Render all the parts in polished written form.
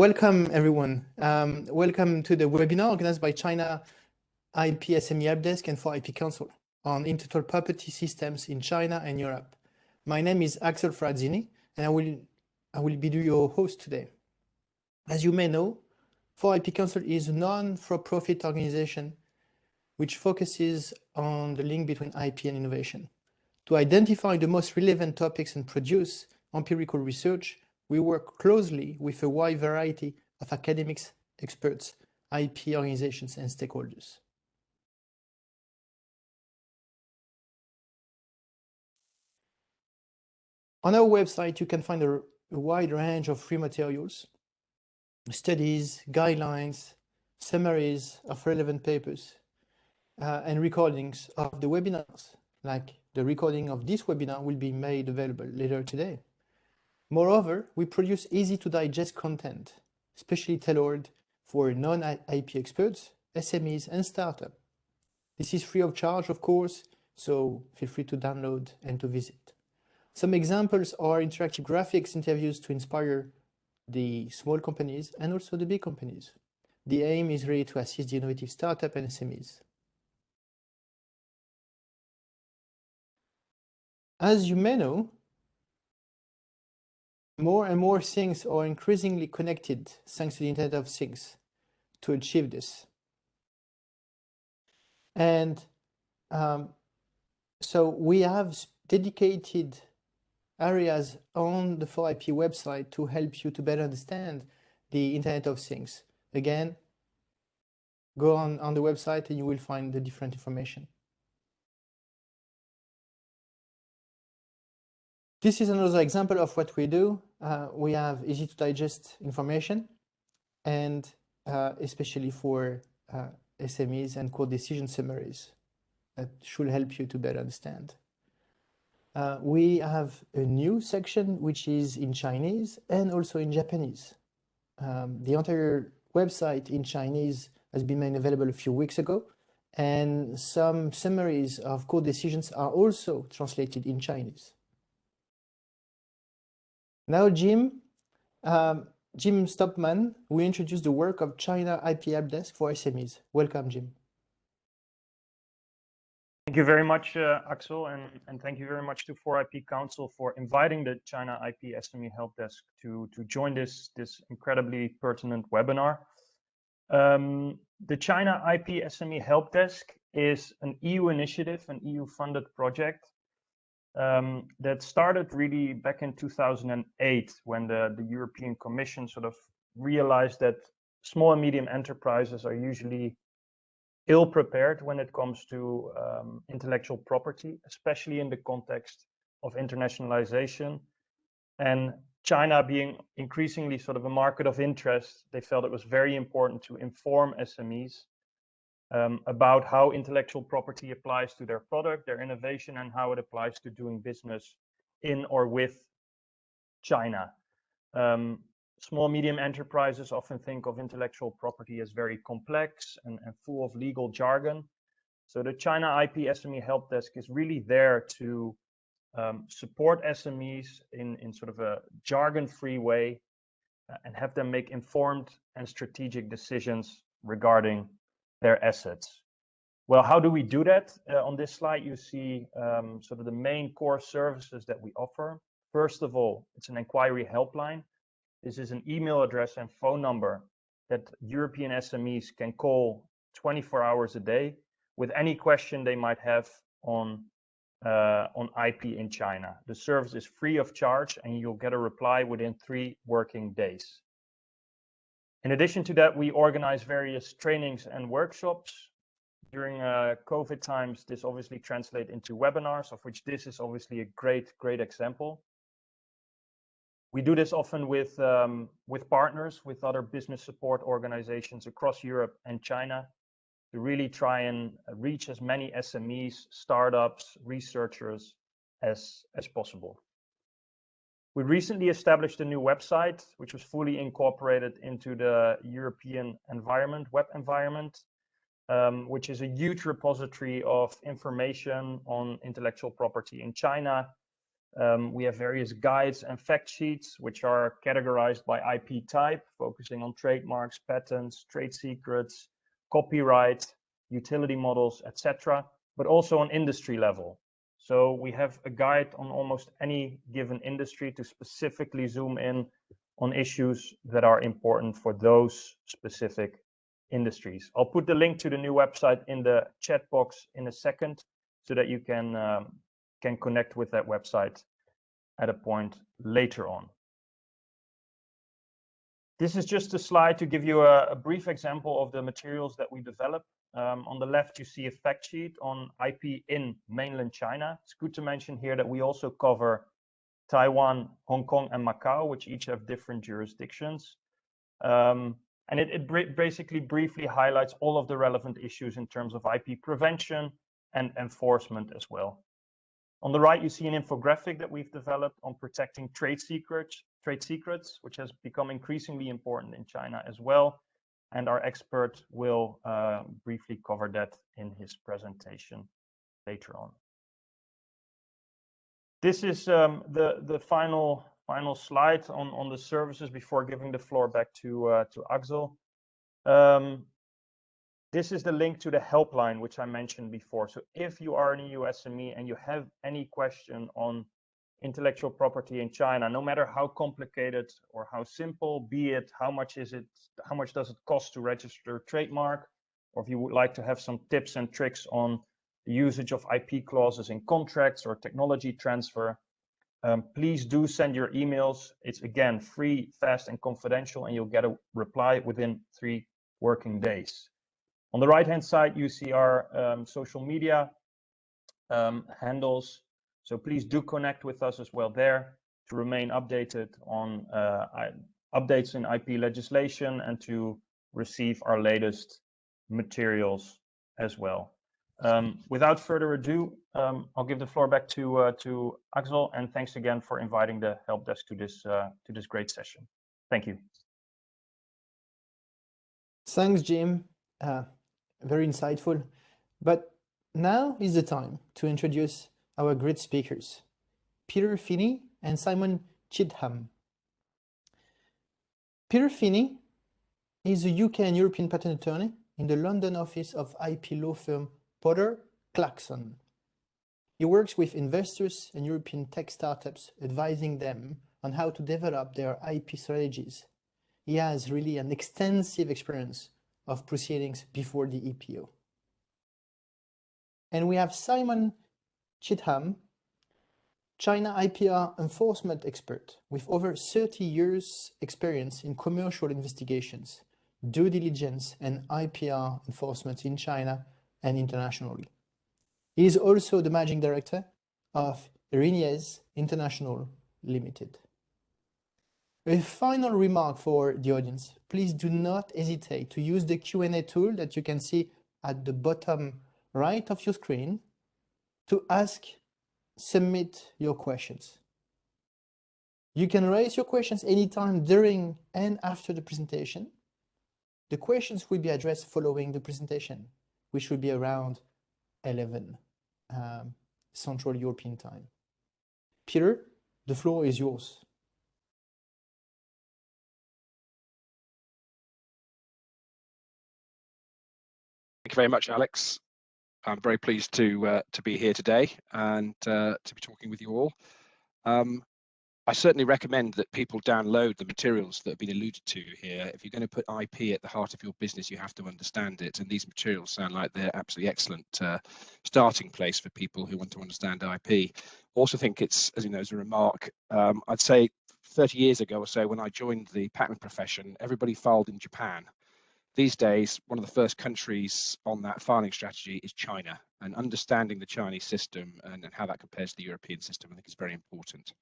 Welcome, everyone. Welcome to the webinar organized by China IP SME Helpdesk and for IP Council on intellectual property systems in China and Europe. My name is Axel Frazzini, and I will be your host today. As you may know, 4IP Council is a non-for-profit organization which focuses on the link between IP and innovation. To identify the most relevant topics and produce empirical research, we work closely with a wide variety of academics, experts, IP organizations, and stakeholders. On our website, you can find a wide range of free materials, studies, guidelines, summaries of relevant papers, and recordings of the webinars, like the recording of this webinar will be made available later today. Moreover, we produce easy-to-digest content, especially tailored for non-IP experts, SMEs, and startups. This is free of charge, of course, so feel free to download and to visit. Some examples are interactive graphics interviews to inspire the small companies and also the big companies. The aim is really to assist the innovative startup and SMEs. As you may know, more and more things are increasingly connected thanks to the Internet of Things to achieve this. And so we have dedicated areas on the 4IP website to help you to better understand the Internet of Things. Again, go on the website and you will find the different information. This is another example of what we do. We have easy to digest information, and especially for SMEs and core decision summaries that should help you to better understand. We have a new section which is in Chinese and also in Japanese. The entire website in Chinese has been made available a few weeks ago, and some summaries of core decisions are also translated in Chinese. Now, Jim Stopman will introduce the work of China IP Helpdesk for SMEs. Welcome, Jim. Thank you very much, Axel, and thank you very much to 4IP Council for inviting the China IP SME Helpdesk to join this incredibly pertinent webinar. The China IP SME Helpdesk is an EU initiative, an EU-funded project that started really back in 2008 when the European Commission sort of realized that small and medium enterprises are usually ill-prepared when it comes to intellectual property, especially in the context of internationalization. And China being increasingly sort of a market of interest, they felt it was very important to inform SMEs about how intellectual property applies to their product, their innovation, and how it applies to doing business in or with China. Small, medium enterprises often think of intellectual property as very complex and full of legal jargon. So the China IP SME Helpdesk is really there to support SMEs in sort of a jargon-free way and have them make informed and strategic decisions regarding their assets. Well, how do we do that? On this slide, you see sort of the main core services that we offer. First of all, it's an inquiry helpline. This is an email address and phone number that European SMEs can call 24 hours a day with any question they might have on IP in China. The service is free of charge and you'll get a reply within 3 working days. In addition to that, we organize various trainings and workshops. During COVID times, this obviously translates into webinars, of which this is obviously a great example. We do this often with partners, with other business support organizations across Europe and China to really try and reach as many SMEs, startups, researchers as possible. We recently established a new website, which was fully incorporated into the European web environment, which is a huge repository of information on intellectual property in China, We have various guides and fact sheets, which are categorized by IP type, focusing on trademarks, patents, trade secrets, copyright, utility models, etc., but also on industry level. So we have a guide on almost any given industry to specifically zoom in on issues that are important for those specific industries. I'll put the link to the new website in the chat box in a second so that you can connect with that website at a point later on. This is just a slide to give you a brief example of the materials that we develop. On the left, you see a fact sheet on IP in mainland China. It's good to mention here that we also cover Taiwan, Hong Kong, and Macau, which each have different jurisdictions. And it basically briefly highlights all of the relevant issues in terms of IP prevention and enforcement as well. On the right, you see an infographic that we've developed on protecting trade secrets, which has become increasingly important in China as well. And our expert will briefly cover that in his presentation later on. This is the final slide on the services before giving the floor back to Axel. This is the link to the helpline, which I mentioned before. So if you are an EU SME and you have any question on intellectual property in China, no matter how complicated or how simple, be it how much does it cost to register a trademark, or if you would like to have some tips and tricks on the usage of IP clauses in contracts or technology transfer, please do send your emails. It's again free, fast, and confidential, and you'll get a reply within 3 working days. On the right-hand side, you see our social media handles. So please do connect with us as well there to remain updated on updates in IP legislation and to receive our latest materials as well. Without further ado, I'll give the floor back to Axel, and thanks again for inviting the help desk to this great session. Thank you. Thanks, Jim. Very insightful. But now is the time to introduce our great speakers, Peter Finnie and Simon Cheetham. Peter Finnie is a UK and European patent attorney in the London office of IP law firm POTTER CLARKSON. He works with investors and European tech startups, advising them on how to develop their IP strategies. He has really an extensive experience of proceedings before the EPO. And we have Simon Cheetham, China IPR Enforcement expert with over 30 years experience in commercial investigations, due diligence and IPR enforcement in China and internationally. He is also the managing director of ERINYES International Limited. A final remark for the audience, please do not hesitate to use the Q&A tool that you can see at the bottom right of your screen to submit your questions. You can raise your questions anytime during and after the presentation. The questions will be addressed following the presentation, which will be around 11 Central European time. Peter, the floor is yours. Thank you very much, Alex. I'm very pleased to be here today and to be talking with you all. I certainly recommend that people download the materials that have been alluded to here. If you're going to put IP at the heart of your business, you have to understand it. And these materials sound like they're absolutely excellent starting place for people who want to understand IP. Also think it's, as you know, as a remark, I'd say 30 years ago or so when I joined the patent profession, everybody filed in Japan. These days, one of the first countries on that filing strategy is China, and understanding the Chinese system and how that compares to the European system, I think is very important.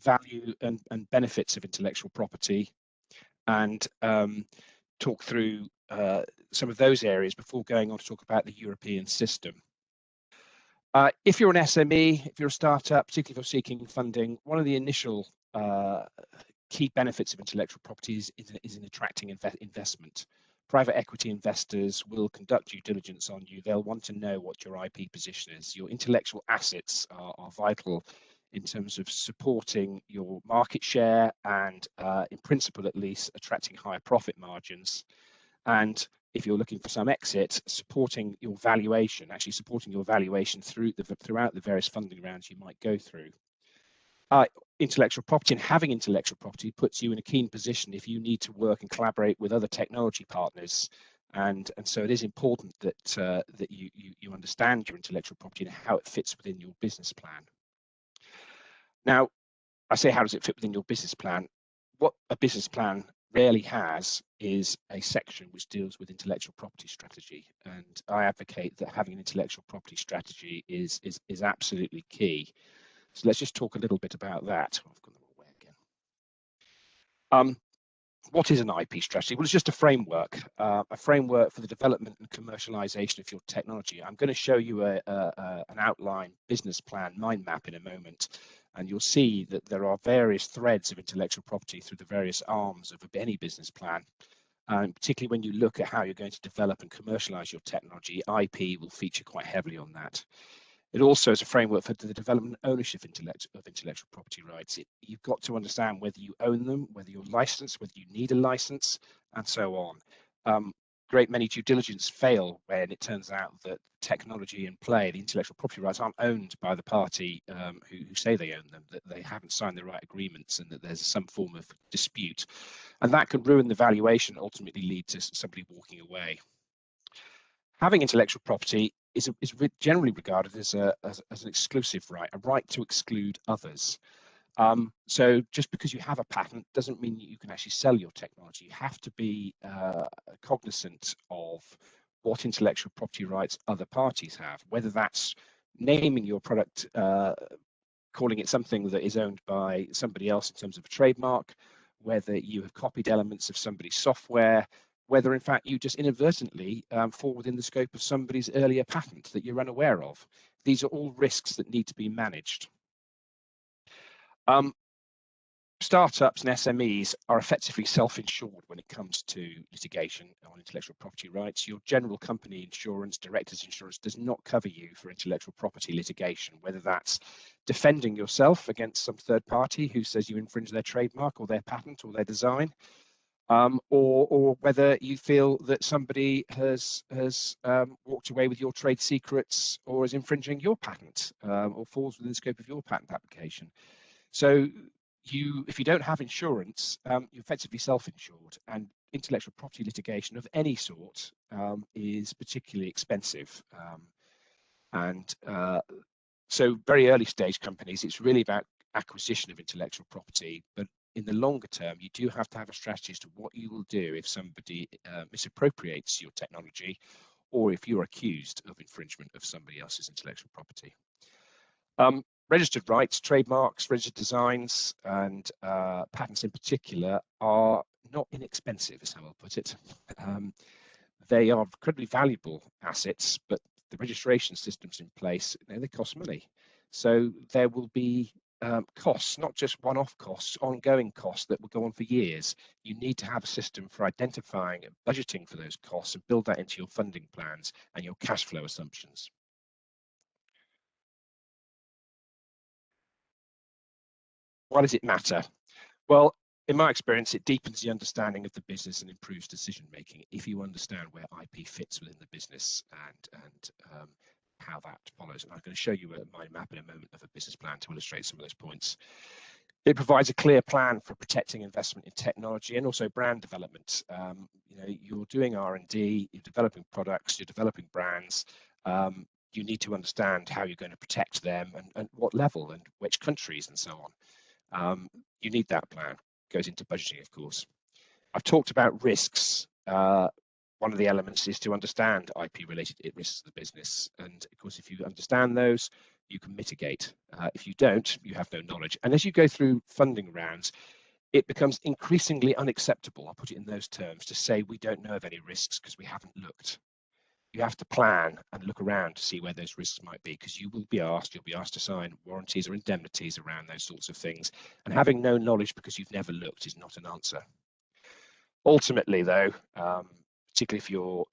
Value and benefits of intellectual property, and talk through some of those areas before going on to talk about the European system. If you're an SME, if you're a startup, particularly if you're seeking funding, one of the initial key benefits of intellectual property is in attracting investment. Private equity investors will conduct due diligence on you. They'll want to know what your IP position is. Your intellectual assets are vital in terms of supporting your market share and, in principle at least, attracting higher profit margins. And if you're looking for some exit, supporting your valuation, actually supporting your valuation throughout the various funding rounds you might go through. Intellectual property and having intellectual property puts you in a keen position if you need to work and collaborate with other technology partners, and so it is important that that you understand your intellectual property and how it fits within your business plan. Now, I say, how does it fit within your business plan? What a business plan rarely has is a section which deals with intellectual property strategy, and I advocate that having an intellectual property strategy is absolutely key. So let's just talk a little bit about that. I've gone the wrong way again. What is an IP strategy? Well, it's just a framework for the development and commercialization of your technology. I'm going to show you an outline business plan mind map in a moment, and you'll see that there are various threads of intellectual property through the various arms of any business plan. And particularly when you look at how you're going to develop and commercialize your technology, IP will feature quite heavily on that. It also is a framework for the development and ownership of intellectual property rights. You've got to understand whether you own them, whether you're licensed, whether you need a license, and so on. Great many due diligence fail when it turns out that technology in play, the intellectual property rights, aren't owned by the party who say they own them, that they haven't signed the right agreements, and that there's some form of dispute. And that can ruin the valuation, ultimately lead to somebody walking away. Having intellectual property is generally regarded as an exclusive right, a right to exclude others. So just because you have a patent doesn't mean that you can actually sell your technology. You have to be cognizant of what intellectual property rights other parties have, whether that's naming your product, calling it something that is owned by somebody else in terms of a trademark, whether you have copied elements of somebody's software, whether in fact you just inadvertently fall within the scope of somebody's earlier patent that you're unaware of. These are all risks that need to be managed. Startups and SMEs are effectively self-insured when it comes to litigation on intellectual property rights. Your general company insurance, director's insurance, does not cover you for intellectual property litigation, whether that's defending yourself against some third party who says you infringe their trademark or their patent or their design, or whether you feel that somebody has walked away with your trade secrets or is infringing your patent or falls within the scope of your patent application. So if you don't have insurance, you're effectively self-insured, and intellectual property litigation of any sort is particularly expensive. So very early stage companies, it's really about acquisition of intellectual property, but in the longer term, you do have to have a strategy as to what you will do if somebody misappropriates your technology, or if you're accused of infringement of somebody else's intellectual property. Registered rights, trademarks, registered designs, and patents in particular are not inexpensive, is how I'll put it. They are incredibly valuable assets, but the registration systems in place, they cost money. So there will be costs, not just one-off costs, ongoing costs that will go on for years. You need to have a system for identifying and budgeting for those costs and build that into your funding plans and your cash flow assumptions. Why does it matter? Well, in my experience, it deepens the understanding of the business and improves decision making if you understand where IP fits within the business and how that follows. And I'm going to show you a mind map in a moment of a business plan to illustrate some of those points. It provides a clear plan for protecting investment in technology and also brand development. You're doing R&D, you're developing products, you're developing brands. You need to understand how you're going to protect them and what level and which countries and so on. You need that plan. It goes into budgeting, of course. I've talked about risks. One of the elements is to understand IP-related risks of the business. And of course, if you understand those, you can mitigate. If you don't, you have no knowledge. And as you go through funding rounds, it becomes increasingly unacceptable, I'll put it in those terms, to say we don't know of any risks because we haven't looked. you have to plan and look around to see where those risks might be, because you'll be asked to sign warranties or indemnities around those sorts of things. And having no knowledge because you've never looked is not an answer. Ultimately, though, particularly if you're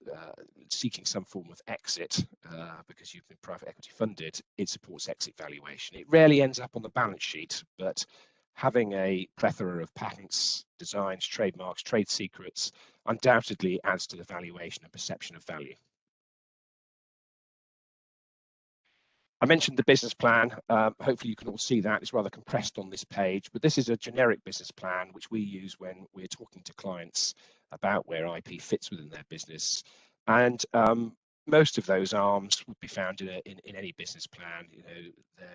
seeking some form of exit because you've been private equity funded, it supports exit valuation. It rarely ends up on the balance sheet, but having a plethora of patents, designs, trademarks, trade secrets undoubtedly adds to the valuation and perception of value. I mentioned the business plan. Hopefully you can all see that. It's rather compressed on this page, but this is a generic business plan which we use when we're talking to clients about where IP fits within their business. And most of those arms would be found in any business plan. You know,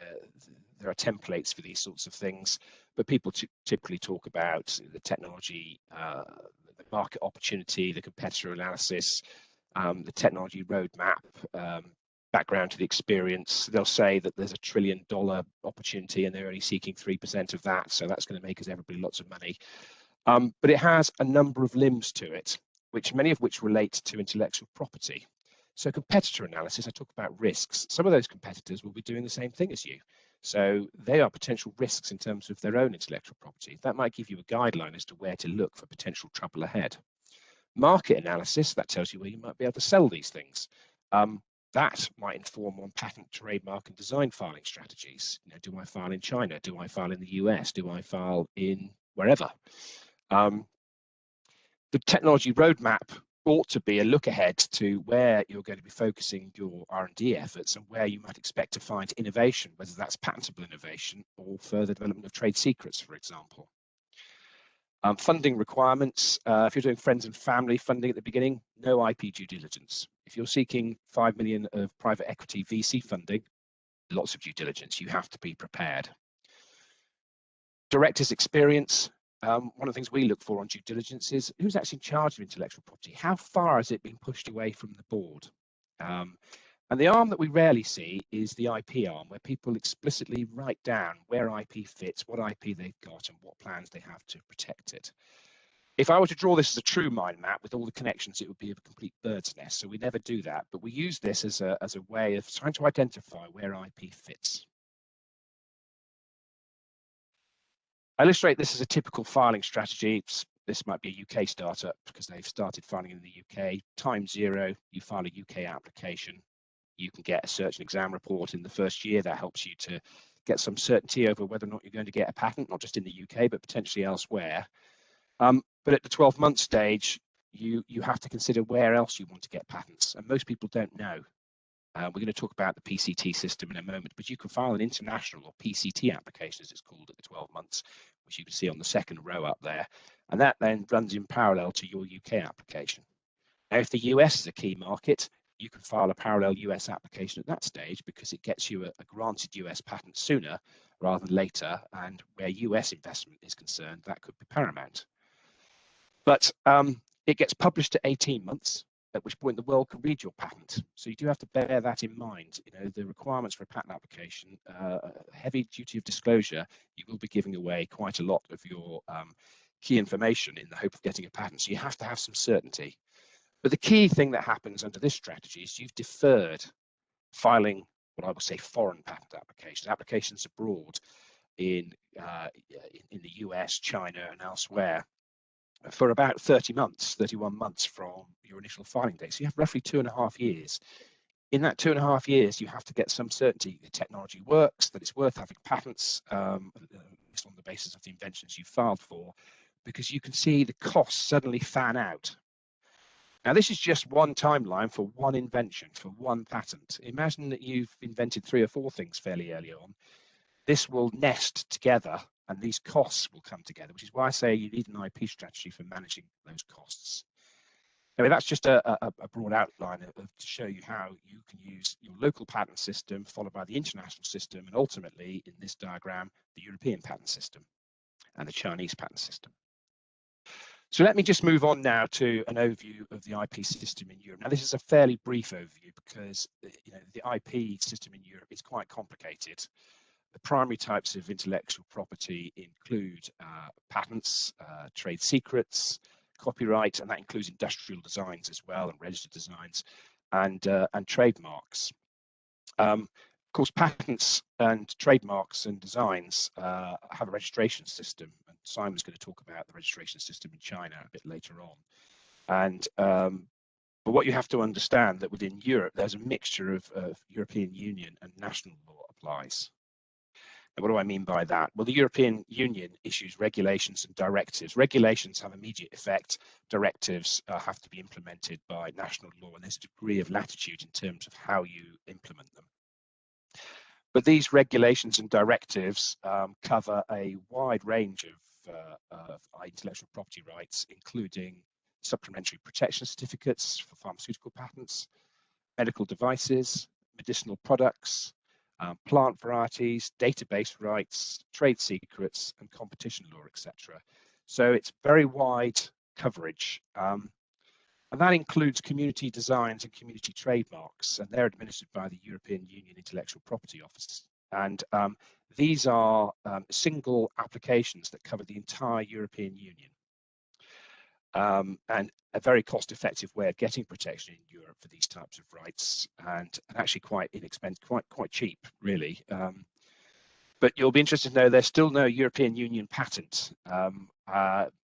there are templates for these sorts of things, but people typically talk about the technology, the market opportunity, the competitor analysis, the technology roadmap, background to the experience. They'll say that there's $1 trillion opportunity and they're only seeking 3% of that, so that's going to make us everybody lots of money. But it has a number of limbs to it, many of which relate to intellectual property. So competitor analysis, I talk about risks. Some of those competitors will be doing the same thing as you. So they are potential risks in terms of their own intellectual property. That might give you a guideline as to where to look for potential trouble ahead. Market analysis, that tells you where you might be able to sell these things. That might inform on patent, trademark, and design filing strategies. You know, do I file in China? Do I file in the US? Do I file in wherever? The technology roadmap ought to be a look ahead to where you're going to be focusing your R&D efforts and where you might expect to find innovation, whether that's patentable innovation or further development of trade secrets, for example. Funding requirements, if you're doing friends and family funding at the beginning, no IP due diligence. If you're seeking 5 million of private equity VC funding, lots of due diligence. You have to be prepared. Directors' experience. One of the things we look for on due diligence is who's actually in charge of intellectual property? How far has it been pushed away from the board? And the arm that we rarely see is the IP arm, where people explicitly write down where IP fits, what IP they've got, and what plans they have to protect it. If I were to draw this as a true mind map with all the connections, it would be a complete bird's nest. So we never do that, but we use this as a way of trying to identify where IP fits. I illustrate this as a typical filing strategy. This might be a UK startup because they've started filing in the UK. Time zero, you file a UK application. You can get a search and exam report in the first year. That helps you to get some certainty over whether or not you're going to get a patent, not just in the UK, but potentially elsewhere. But at the 12-month stage, you have to consider where else you want to get patents. And most people don't know. We're going to talk about the PCT system in a moment, but you can file an international or PCT application, as it's called, at the 12 months, which you can see on the second row up there. And that then runs in parallel to your UK application. Now, if the US is a key market, you can file a parallel US application at that stage because it gets you a granted US patent sooner rather than later. And where US investment is concerned, that could be paramount. But it gets published at 18 months, at which point the world can read your patent. So you do have to bear that in mind. You know, the requirements for a patent application, heavy duty of disclosure, you will be giving away quite a lot of your key information in the hope of getting a patent. So you have to have some certainty. But the key thing that happens under this strategy is you've deferred filing what I would say foreign patent applications abroad in the US, China, and elsewhere for about 31 months from your initial filing date. So you have roughly 2.5 years. In that 2.5 years, you have to get some certainty the technology works, that it's worth having patents, at least on the basis of the inventions you filed for, because you can see the costs suddenly fan out. Now, this is just one timeline for one invention, for one patent. Imagine that you've invented 3 or 4 things fairly early on. This will nest together and these costs will come together, which is why I say you need an IP strategy for managing those costs. I mean, that's just a broad outline to show you how you can use your local patent system followed by the international system and ultimately, in this diagram, the European patent system and the Chinese patent system. So let me just move on now to an overview of the IP system in Europe. Now, this is a fairly brief overview because the IP system in Europe is quite complicated. The primary types of intellectual property include patents, trade secrets, copyright, and that includes industrial designs as well and registered designs. and trademarks. Of course, patents and trademarks and designs have a registration system, and Simon's going to talk about the registration system in China a bit later on. And but what you have to understand that within Europe, there's a mixture of European Union and national law applies. And what do I mean by that? Well, the European Union issues regulations and directives. Regulations have immediate effect. Directives have to be implemented by national law, and there's a degree of latitude in terms of how you implement them. But these regulations and directives cover a wide range of intellectual property rights, including supplementary protection certificates for pharmaceutical patents, medical devices, medicinal products, plant varieties, database rights, trade secrets, and competition law, etc. So it's very wide coverage. And that includes community designs and community trademarks, and they're administered by the European Union Intellectual Property Office. And these are single applications that cover the entire European Union. And a very cost-effective way of getting protection in Europe for these types of rights, and actually quite inexpensive, quite cheap, really. But you'll be interested to know there's still no European Union patent.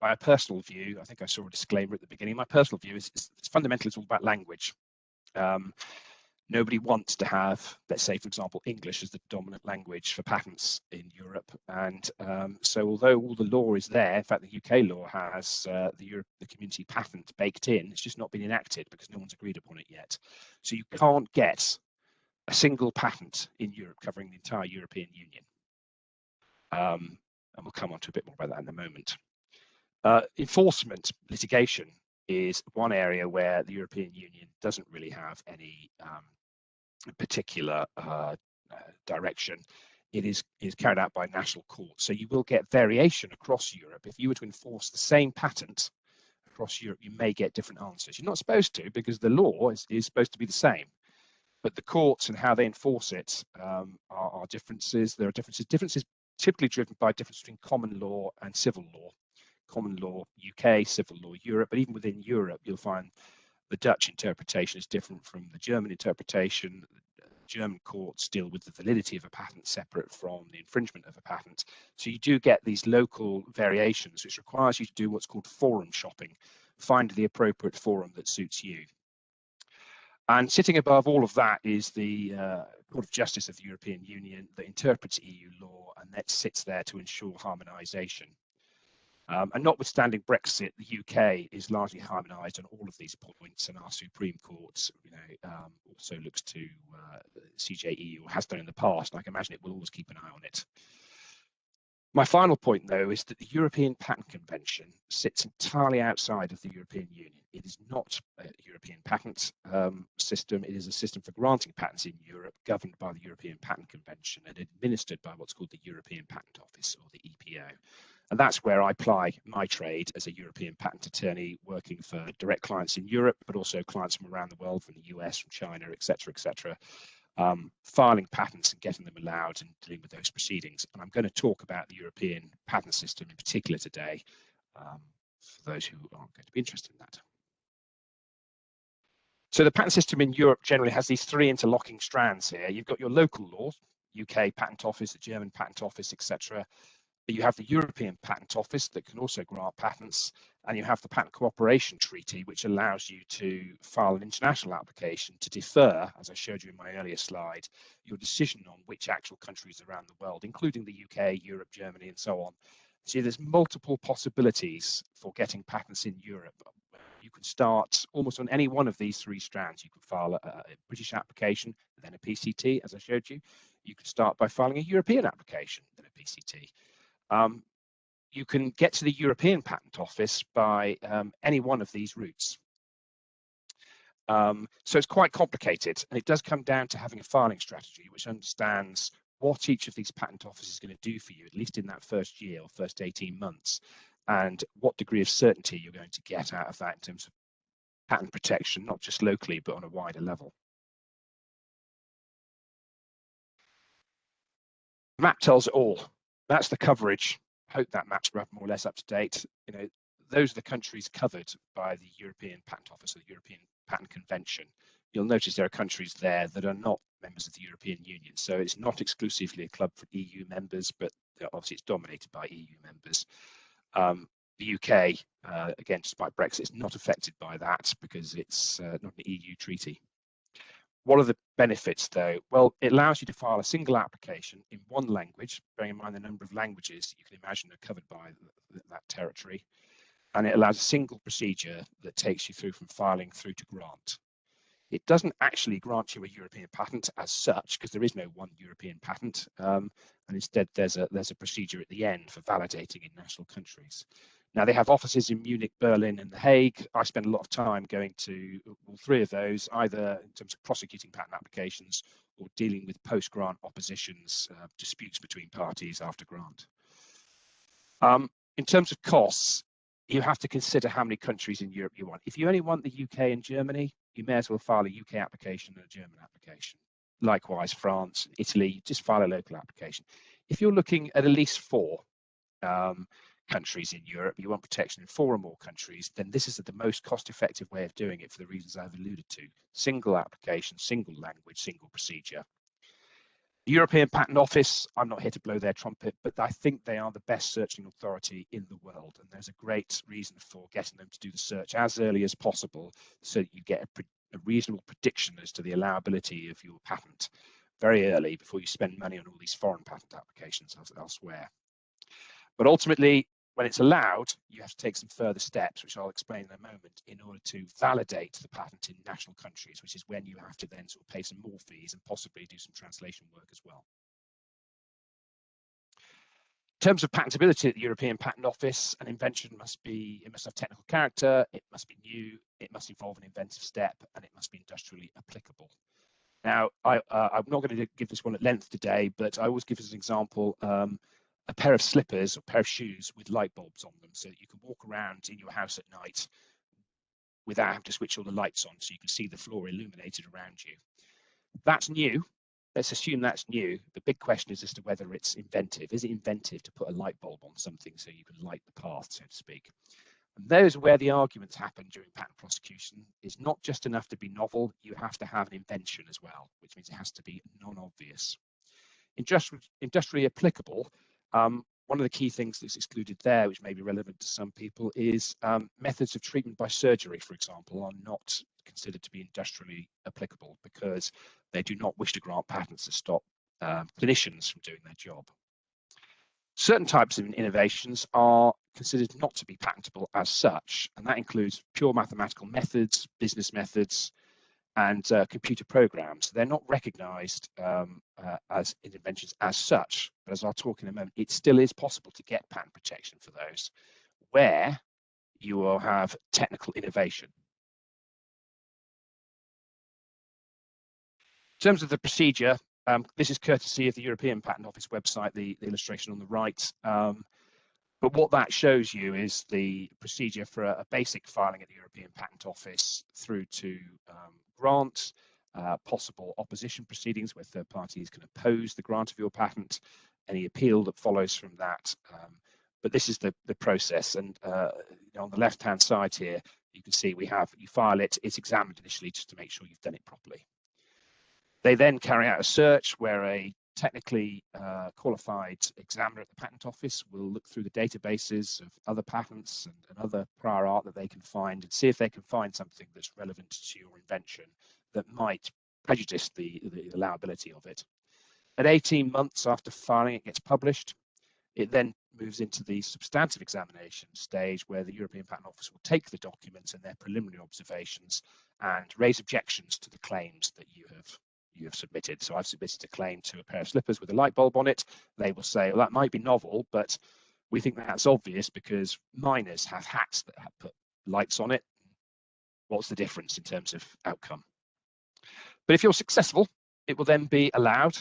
My personal view, I think I saw a disclaimer at the beginning, my personal view is it's fundamentally all about language. Nobody wants to have, let's say, for example, English as the dominant language for patents in Europe. And so although all the law is there, in fact, the UK law has the community patent baked in, it's just not been enacted because no one's agreed upon it yet. So you can't get a single patent in Europe covering the entire European Union. And we'll come on to a bit more about that in a moment. Enforcement litigation is one area where the European Union doesn't really have any particular direction. It is carried out by national courts. So you will get variation across Europe. If you were to enforce the same patent across Europe, you may get different answers. You're not supposed to, because the law is supposed to be the same. But the courts and how they enforce it are differences. There are differences typically driven by difference between common law and civil law. Common law UK, civil law Europe, but even within Europe, you'll find the Dutch interpretation is different from the German interpretation. German courts deal with the validity of a patent separate from the infringement of a patent. So you do get these local variations, which requires you to do what's called forum shopping, find the appropriate forum that suits you. And sitting above all of that is the Court of Justice of the European Union that interprets EU law, and that sits there to ensure harmonisation. And notwithstanding Brexit, the UK is largely harmonised on all of these points, and our Supreme Court, also looks to CJEU, or has done in the past. And I can imagine it will always keep an eye on it. My final point, though, is that the European Patent Convention sits entirely outside of the European Union. It is not a European patent system. It is a system for granting patents in Europe, governed by the European Patent Convention and administered by what's called the European Patent Office, or the EPO. And that's where I ply my trade as a European patent attorney, working for direct clients in Europe, but also clients from around the world, from the US, from China, et cetera, filing patents and getting them allowed and dealing with those proceedings. And I'm going to talk about the European patent system in particular today, for those who aren't going to be interested in that. So the patent system in Europe generally has these three interlocking strands here. You've got your local laws, UK Patent Office, the German Patent Office, etc. You have the European Patent Office that can also grant patents, and you have the Patent Cooperation Treaty, which allows you to file an international application to defer, as I showed you in my earlier slide, your decision on which actual countries around the world, including the UK, Europe, Germany, and so on. So there's multiple possibilities for getting patents in Europe. You can start almost on any one of these three strands. You can file a British application, then a PCT, as I showed you. You can start by filing a European application, then a PCT. You can get to the European Patent Office by any one of these routes. So it's quite complicated, and it does come down to having a filing strategy which understands what each of these patent offices is going to do for you, at least in that first year or first 18 months, and what degree of certainty you're going to get out of that in terms of patent protection, not just locally, but on a wider level. The map tells it all. That's the coverage. I hope that map's more or less up to date. Those are the countries covered by the European Patent Office or the European Patent Convention. you'll notice there are countries there that are not members of the European Union. So it's not exclusively a club for EU members, but obviously it's dominated by EU members. The UK, again, despite Brexit, is not affected by that because it's not an EU treaty. What are the benefits, though? Well, it allows you to file a single application in one language, bearing in mind the number of languages that you can imagine are covered by that territory. And it allows a single procedure that takes you through from filing through to grant. It doesn't actually grant you a European patent as such, because there is no one European patent, and instead there's a procedure at the end for validating in national countries. Now, they have offices in Munich, Berlin, and The Hague. I spend a lot of time going to all three of those, either in terms of prosecuting patent applications or dealing with post-grant oppositions, disputes between parties after grant. In terms of costs, you have to consider how many countries in Europe you want. If you only want the UK and Germany, you may as well file a UK application and a German application. Likewise, France, Italy, just file a local application. If you're looking at least 4 countries in Europe, you want protection in 4 or more countries, then this is the most cost-effective way of doing it for the reasons I've alluded to. Single application, single language, single procedure. The European Patent Office, I'm not here to blow their trumpet, but I think they are the best searching authority in the world. And there's a great reason for getting them to do the search as early as possible so that you get a reasonable prediction as to the allowability of your patent very early before you spend money on all these foreign patent applications elsewhere. But ultimately, when it's allowed, you have to take some further steps, which I'll explain in a moment, in order to validate the patent in national countries, which is when you have to then sort of pay some more fees and possibly do some translation work as well. In terms of patentability at the European Patent Office, an invention must have technical character, it must be new, it must involve an inventive step, and it must be industrially applicable. Now, I'm not going to give this one at length today, but I always give as an example a pair of slippers or pair of shoes with light bulbs on them so that you can walk around in your house at night without having to switch all the lights on so you can see the floor illuminated around you. That's new. Let's assume that's new. The big question is as to whether it's inventive. Is it inventive to put a light bulb on something so you can light the path, so to speak? And those are where the arguments happen during patent prosecution. It's not just enough to be novel, you have to have an invention as well, which means it has to be non-obvious. Industrially applicable, one of the key things that's excluded there, which may be relevant to some people, is methods of treatment by surgery, for example, are not considered to be industrially applicable because they do not wish to grant patents to stop clinicians from doing their job. Certain types of innovations are considered not to be patentable as such, and that includes pure mathematical methods, business methods, and computer programs. They're not recognized as inventions as such, but as I'll talk in a moment, it still is possible to get patent protection for those where you will have technical innovation. In terms of the procedure, this is courtesy of the European Patent Office website, the illustration on the right. But what that shows you is the procedure for a basic filing at the European Patent Office through to grant, possible opposition proceedings where third parties can oppose the grant of your patent, any appeal that follows from that. But this is the process. And on the left-hand side here, you can see you file it, it's examined initially just to make sure you've done it properly. They then carry out a search where a technically qualified examiner at the Patent Office will look through the databases of other patents and other prior art that they can find and see if they can find something that's relevant to your invention that might prejudice the allowability of it. At 18 months after filing, it gets published. It then moves into the substantive examination stage where the European Patent Office will take the documents and their preliminary observations and raise objections to the claims that you have submitted. So I've submitted a claim to a pair of slippers with a light bulb on it. They will say, well, that might be novel, but we think that's obvious because miners have hats that have put lights on it. What's the difference in terms of outcome? But if you're successful, it will then be allowed.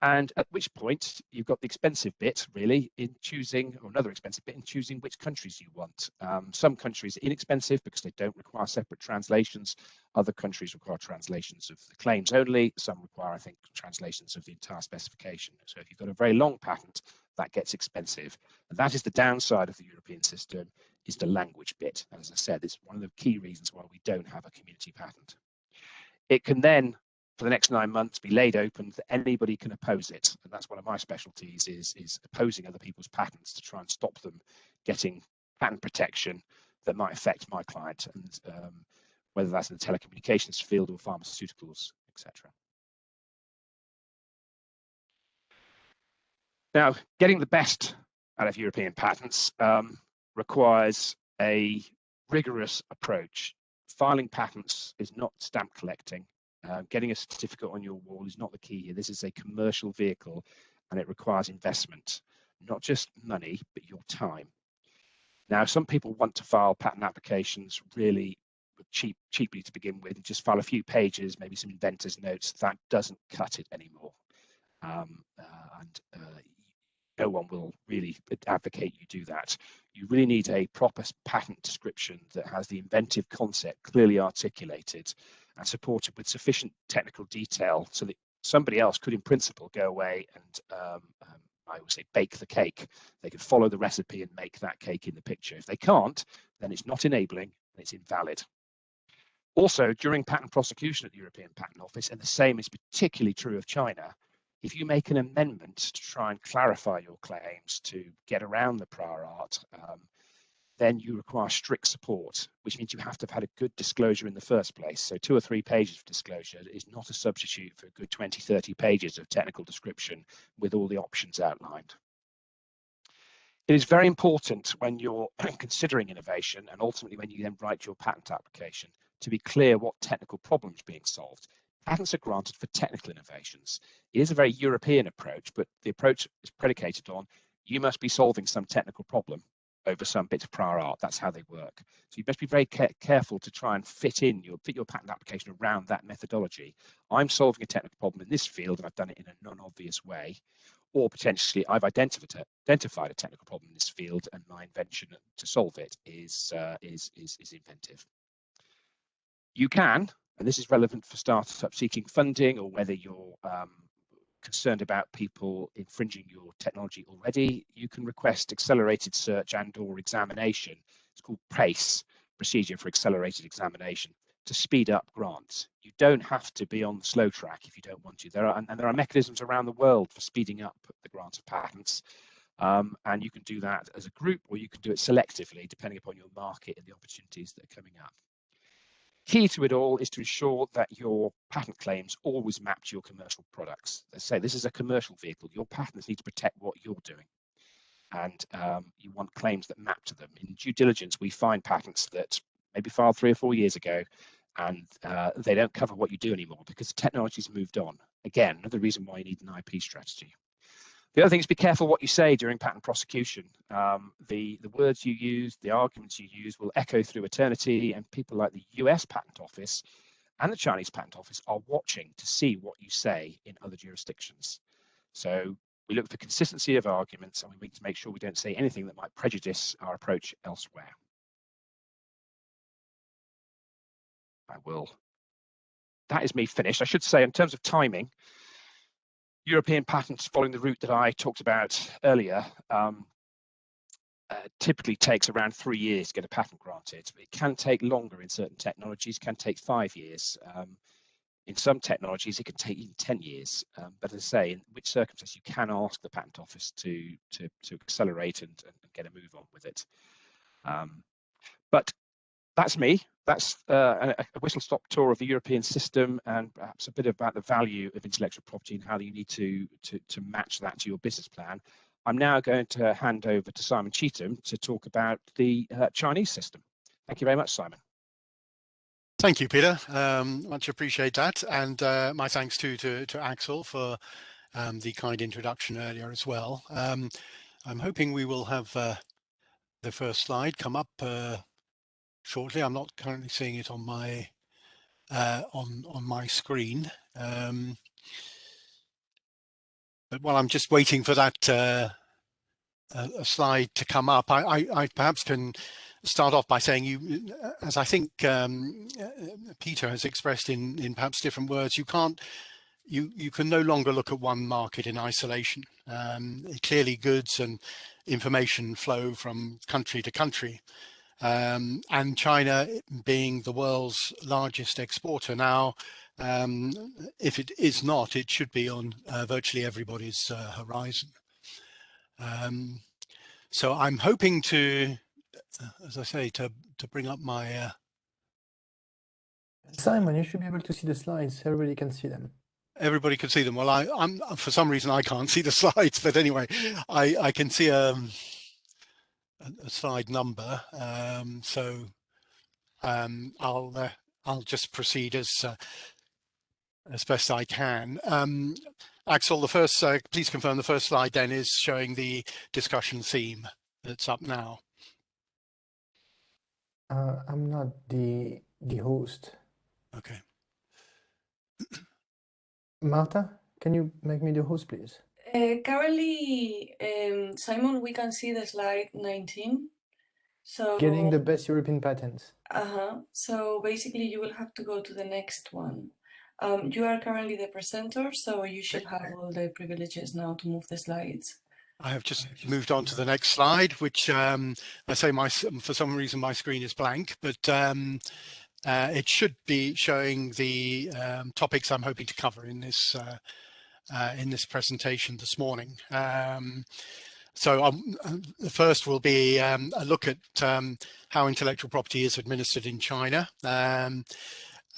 And at which point you've got the expensive bit really in choosing, or another expensive bit in choosing which countries you want. Some countries are inexpensive because they don't require separate translations. Other countries require translations of the claims only. Some require, I think, translations of the entire specification. So if you've got a very long patent, that gets expensive. And that is the downside of the European system, is the language bit. And as I said, it's one of the key reasons why we don't have a community patent. It can then, for the next 9 months, be laid open that anybody can oppose it. And that's one of my specialties, is opposing other people's patents to try and stop them getting patent protection that might affect my client, and whether that's in the telecommunications field or pharmaceuticals, etc. Now, getting the best out of European patents requires a rigorous approach. Filing patents is not stamp collecting. Getting a certificate on your wall is not the key here. This is a commercial vehicle, and it requires investment, not just money, but your time. Now, some people want to file patent applications really cheaply to begin with, and just file a few pages, maybe some inventor's notes. That doesn't cut it anymore. No one will really advocate you do that. You really need a proper patent description that has the inventive concept clearly articulated and supported with sufficient technical detail so that somebody else could, in principle, go away and I would say bake the cake. They could follow the recipe and make that cake in the picture. If they can't, then it's not enabling and it's invalid. Also, during patent prosecution at the European Patent Office, and the same is particularly true of China, if you make an amendment to try and clarify your claims to get around the prior art, then you require strict support, which means you have to have had a good disclosure in the first place. So 2 or 3 pages of disclosure is not a substitute for a good 20, 30 pages of technical description with all the options outlined. It is very important when you're considering innovation, and ultimately when you then write your patent application, to be clear what technical problems are being solved. Patents are granted for technical innovations. It is a very European approach, but the approach is predicated on you must be solving some technical problem over some bits of prior art. That's how they work. So you must be very careful to try and fit your patent application around that methodology. I'm solving a technical problem in this field, and I've done it in a non-obvious way. Or potentially I've identified a technical problem in this field, and my invention to solve it is inventive. You can, and this is relevant for startups seeking funding, or whether you're concerned about people infringing your technology already, you can request accelerated search and/or examination. It's called PACE, Procedure for Accelerated Examination, to speed up grants. You don't have to be on the slow track if you don't want to. There are mechanisms around the world for speeding up the grant of patents, and you can do that as a group, or you can do it selectively, depending upon your market and the opportunities that are coming up. Key to it all is to ensure that your patent claims always map to your commercial products. Let's say this is a commercial vehicle. Your patents need to protect what you're doing, and you want claims that map to them. In due diligence, we find patents that maybe filed 3 or 4 years ago, and they don't cover what you do anymore because the technology's moved on. Again, another reason why you need an IP strategy. The other thing is be careful what you say during patent prosecution. The words you use, the arguments you use will echo through eternity, and people like the US Patent Office and the Chinese Patent Office are watching to see what you say in other jurisdictions. So we look for consistency of arguments, and we need to make sure we don't say anything that might prejudice our approach elsewhere. That is me finished. I should say, in terms of timing, European patents following the route that I talked about earlier typically takes around 3 years to get a patent granted. It can take longer in certain technologies, can take 5 years. In some technologies, it can take even 10 years. But as I say, in which circumstances you can ask the Patent Office to accelerate and get a move on with it. But that's me. That's a whistle-stop tour of the European system, and perhaps a bit about the value of intellectual property and how you need to match that to your business plan. I'm now going to hand over to Simon Cheetham to talk about the Chinese system. Thank you very much, Simon. Thank you, Peter. Much appreciate that, and my thanks to Axel for the kind introduction earlier as well. I'm hoping we will have the first slide come up shortly. I'm not currently seeing it on my on my screen, but while I'm just waiting for that a slide to come up, I perhaps can start off by saying, as I think Peter has expressed in perhaps different words, you can no longer look at one market in isolation. Clearly, goods and information flow from country to country. And China, being the world's largest exporter now, If it is not, it should be on virtually everybody's horizon. So I'm hoping to, as I say, to bring up my... Simon, you should be able to see the slides. Everybody can see them. Everybody can see them. Well, I'm for some reason I can't see the slides, but anyway, I can see a slide number. I'll just proceed as best I can. Axel, the first, please confirm the first slide then is showing the discussion theme that's up now. I'm not the host. Okay. Marta, can you make me the host, please? Currently, Simon, we can see the slide 19. So Getting the best European patents. So basically, you will have to go to the next one. You are currently the presenter, so you should have all the privileges now to move the slides. I have just moved on to the next slide, which I say for some reason my screen is blank, but it should be showing the topics I'm hoping to cover in this presentation this morning. So the first will be a look at how intellectual property is administered in China,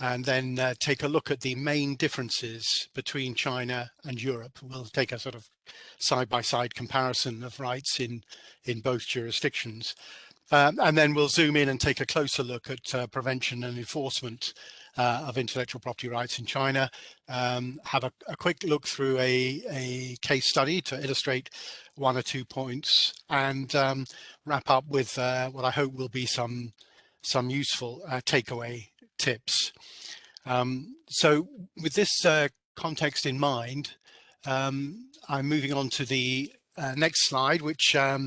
and then take a look at the main differences between China and Europe. We'll take a sort of side-by-side comparison of rights in both jurisdictions. And then we'll zoom in and take a closer look at prevention and enforcement of intellectual property rights in China, have a quick look through a case study to illustrate one or 2 points, and wrap up with what I hope will be some useful takeaway tips. So with this context in mind, I'm moving on to the next slide, which I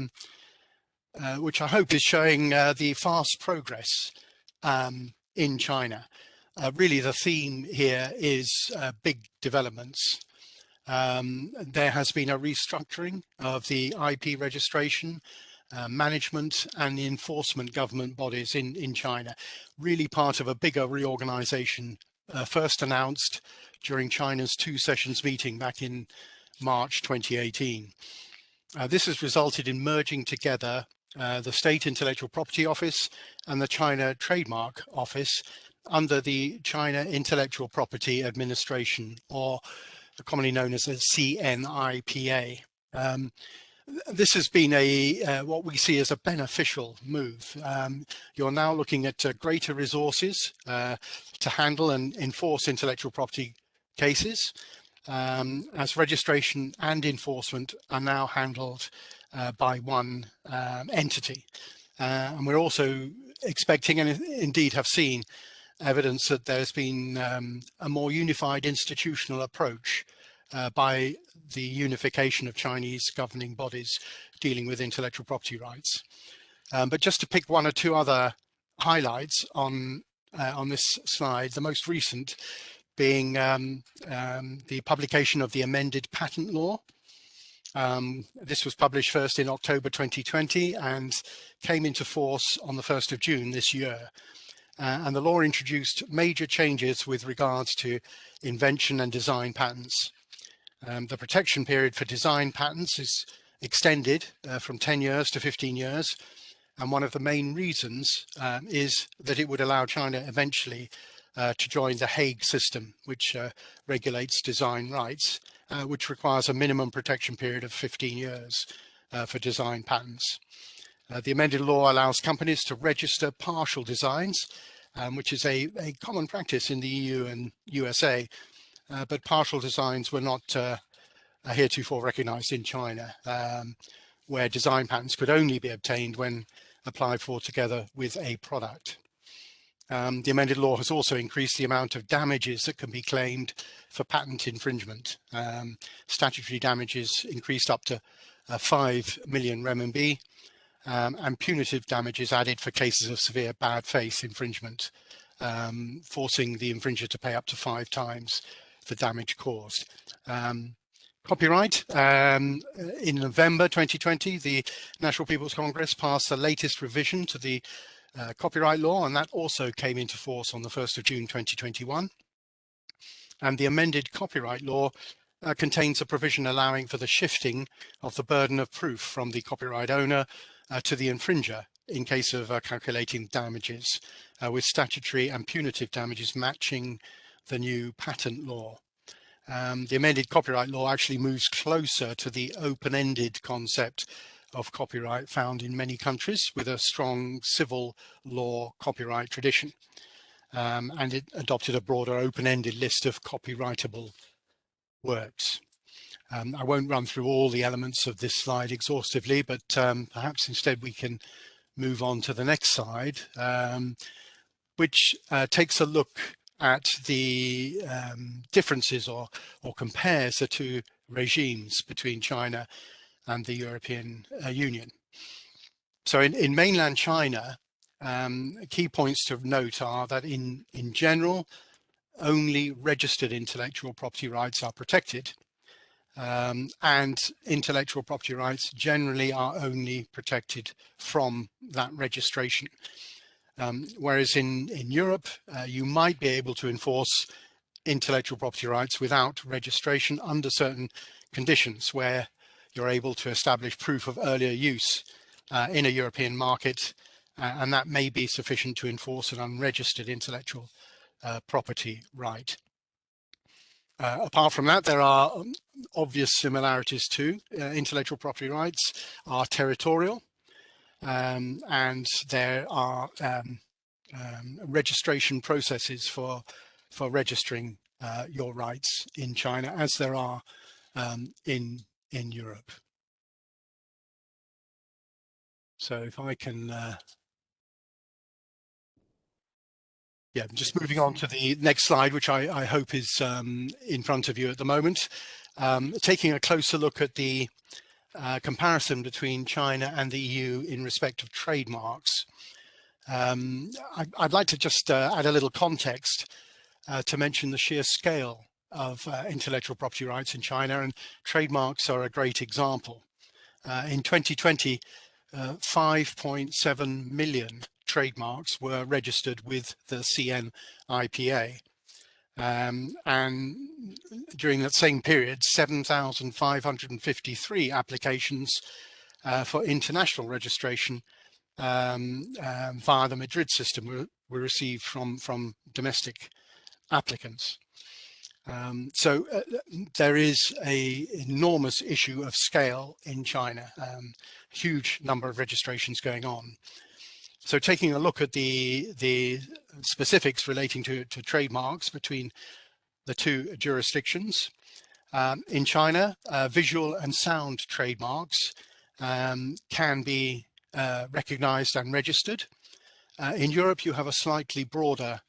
hope is showing the fast progress in China. Really, the theme here is big developments. There has been a restructuring of the IP registration, management and the enforcement government bodies in China, really part of a bigger reorganization first announced during China's 2 sessions meeting back in March 2018. This has resulted in merging together the State Intellectual Property Office and the China Trademark Office under the China Intellectual Property Administration, or commonly known as the CNIPA. This has been what we see as a beneficial move. You're now looking at greater resources to handle and enforce intellectual property cases, as registration and enforcement are now handled by one entity. And we're also expecting, and indeed have seen, evidence that there's been a more unified institutional approach by the unification of Chinese governing bodies dealing with intellectual property rights. But just to pick 1 or 2 other highlights on this slide, the most recent being the publication of the amended patent law. This was published first in October 2020 and came into force on the 1st of June this year. And the law introduced major changes with regards to invention and design patents. The protection period for design patents is extended from 10 years to 15 years. And one of the main reasons is that it would allow China eventually to join the Hague system, which regulates design rights, which requires a minimum protection period of 15 years for design patents. The amended law allows companies to register partial designs, which is a common practice in the EU and USA, but partial designs were not heretofore recognized in China, where design patents could only be obtained when applied for together with a product. The amended law has also increased the amount of damages that can be claimed for patent infringement. Statutory damages increased up to 5 million renminbi, and punitive damages added for cases of severe bad faith infringement, forcing the infringer to pay up to 5 times the damage caused. Copyright. In November 2020, the National People's Congress passed the latest revision to the copyright law, and that also came into force on the 1st of June 2021. And the amended copyright law contains a provision allowing for the shifting of the burden of proof from the copyright owner to the infringer in case of calculating damages, with statutory and punitive damages matching the new patent law. The amended copyright law actually moves closer to the open-ended concept of copyright found in many countries with a strong civil law copyright tradition. And it adopted a broader open-ended list of copyrightable works. I won't run through all the elements of this slide exhaustively, but perhaps instead we can move on to the next slide, which takes a look at the differences or compares the two regimes between China and the European Union. So in mainland China, key points to note are that in general, only registered intellectual property rights are protected, and intellectual property rights generally are only protected from that registration. Whereas in Europe, you might be able to enforce intellectual property rights without registration under certain conditions, where you're able to establish proof of earlier use in a European market, and that may be sufficient to enforce an unregistered intellectual property right. Apart from that, there are obvious similarities too. Intellectual property rights are territorial, and there are registration processes for registering your rights in China, as there are in Europe. So if I can, yeah, just moving on to the next slide, which I hope is in front of you at the moment. Taking a closer look at the comparison between China and the EU in respect of trademarks. I'd like to just add a little context to mention the sheer scale of intellectual property rights in China, and trademarks are a great example. In 2020, 5.7 million trademarks were registered with the CN IPA. And during that same period, 7,553 applications for international registration via the Madrid system were received from domestic applicants. So there is an enormous issue of scale in China, huge number of registrations going on. So taking a look at the specifics relating to trademarks between the two jurisdictions. In China, visual and sound trademarks can be recognized and registered. In Europe, you have a slightly broader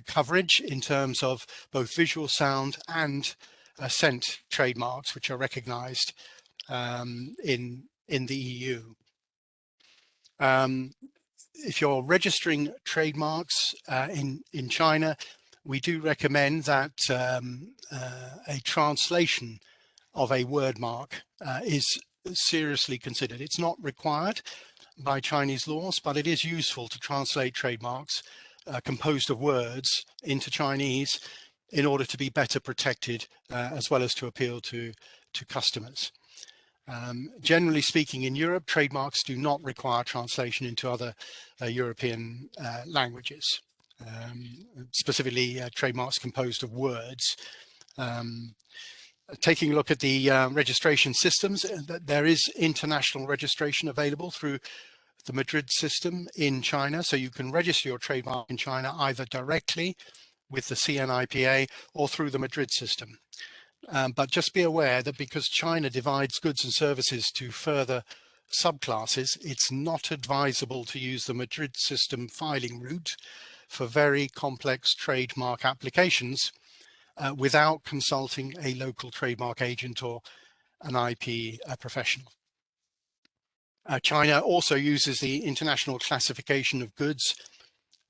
coverage in terms of both visual, sound and scent trademarks, which are recognized in the EU. If you're registering trademarks in China, we do recommend that a translation of a word mark is seriously considered. It's not required by Chinese laws, but it is useful to translate trademarks composed of words into Chinese in order to be better protected, as well as to appeal to customers. Generally speaking, in Europe, trademarks do not require translation into other European languages, specifically trademarks composed of words. Taking a look at the registration systems, there is international registration available through the Madrid system in China. So you can register your trademark in China either directly with the CN IPA or through the Madrid system. But just be aware that because China divides goods and services to further subclasses, it's not advisable to use the Madrid system filing route for very complex trademark applications without consulting a local trademark agent or an IP professional. China also uses the international classification of goods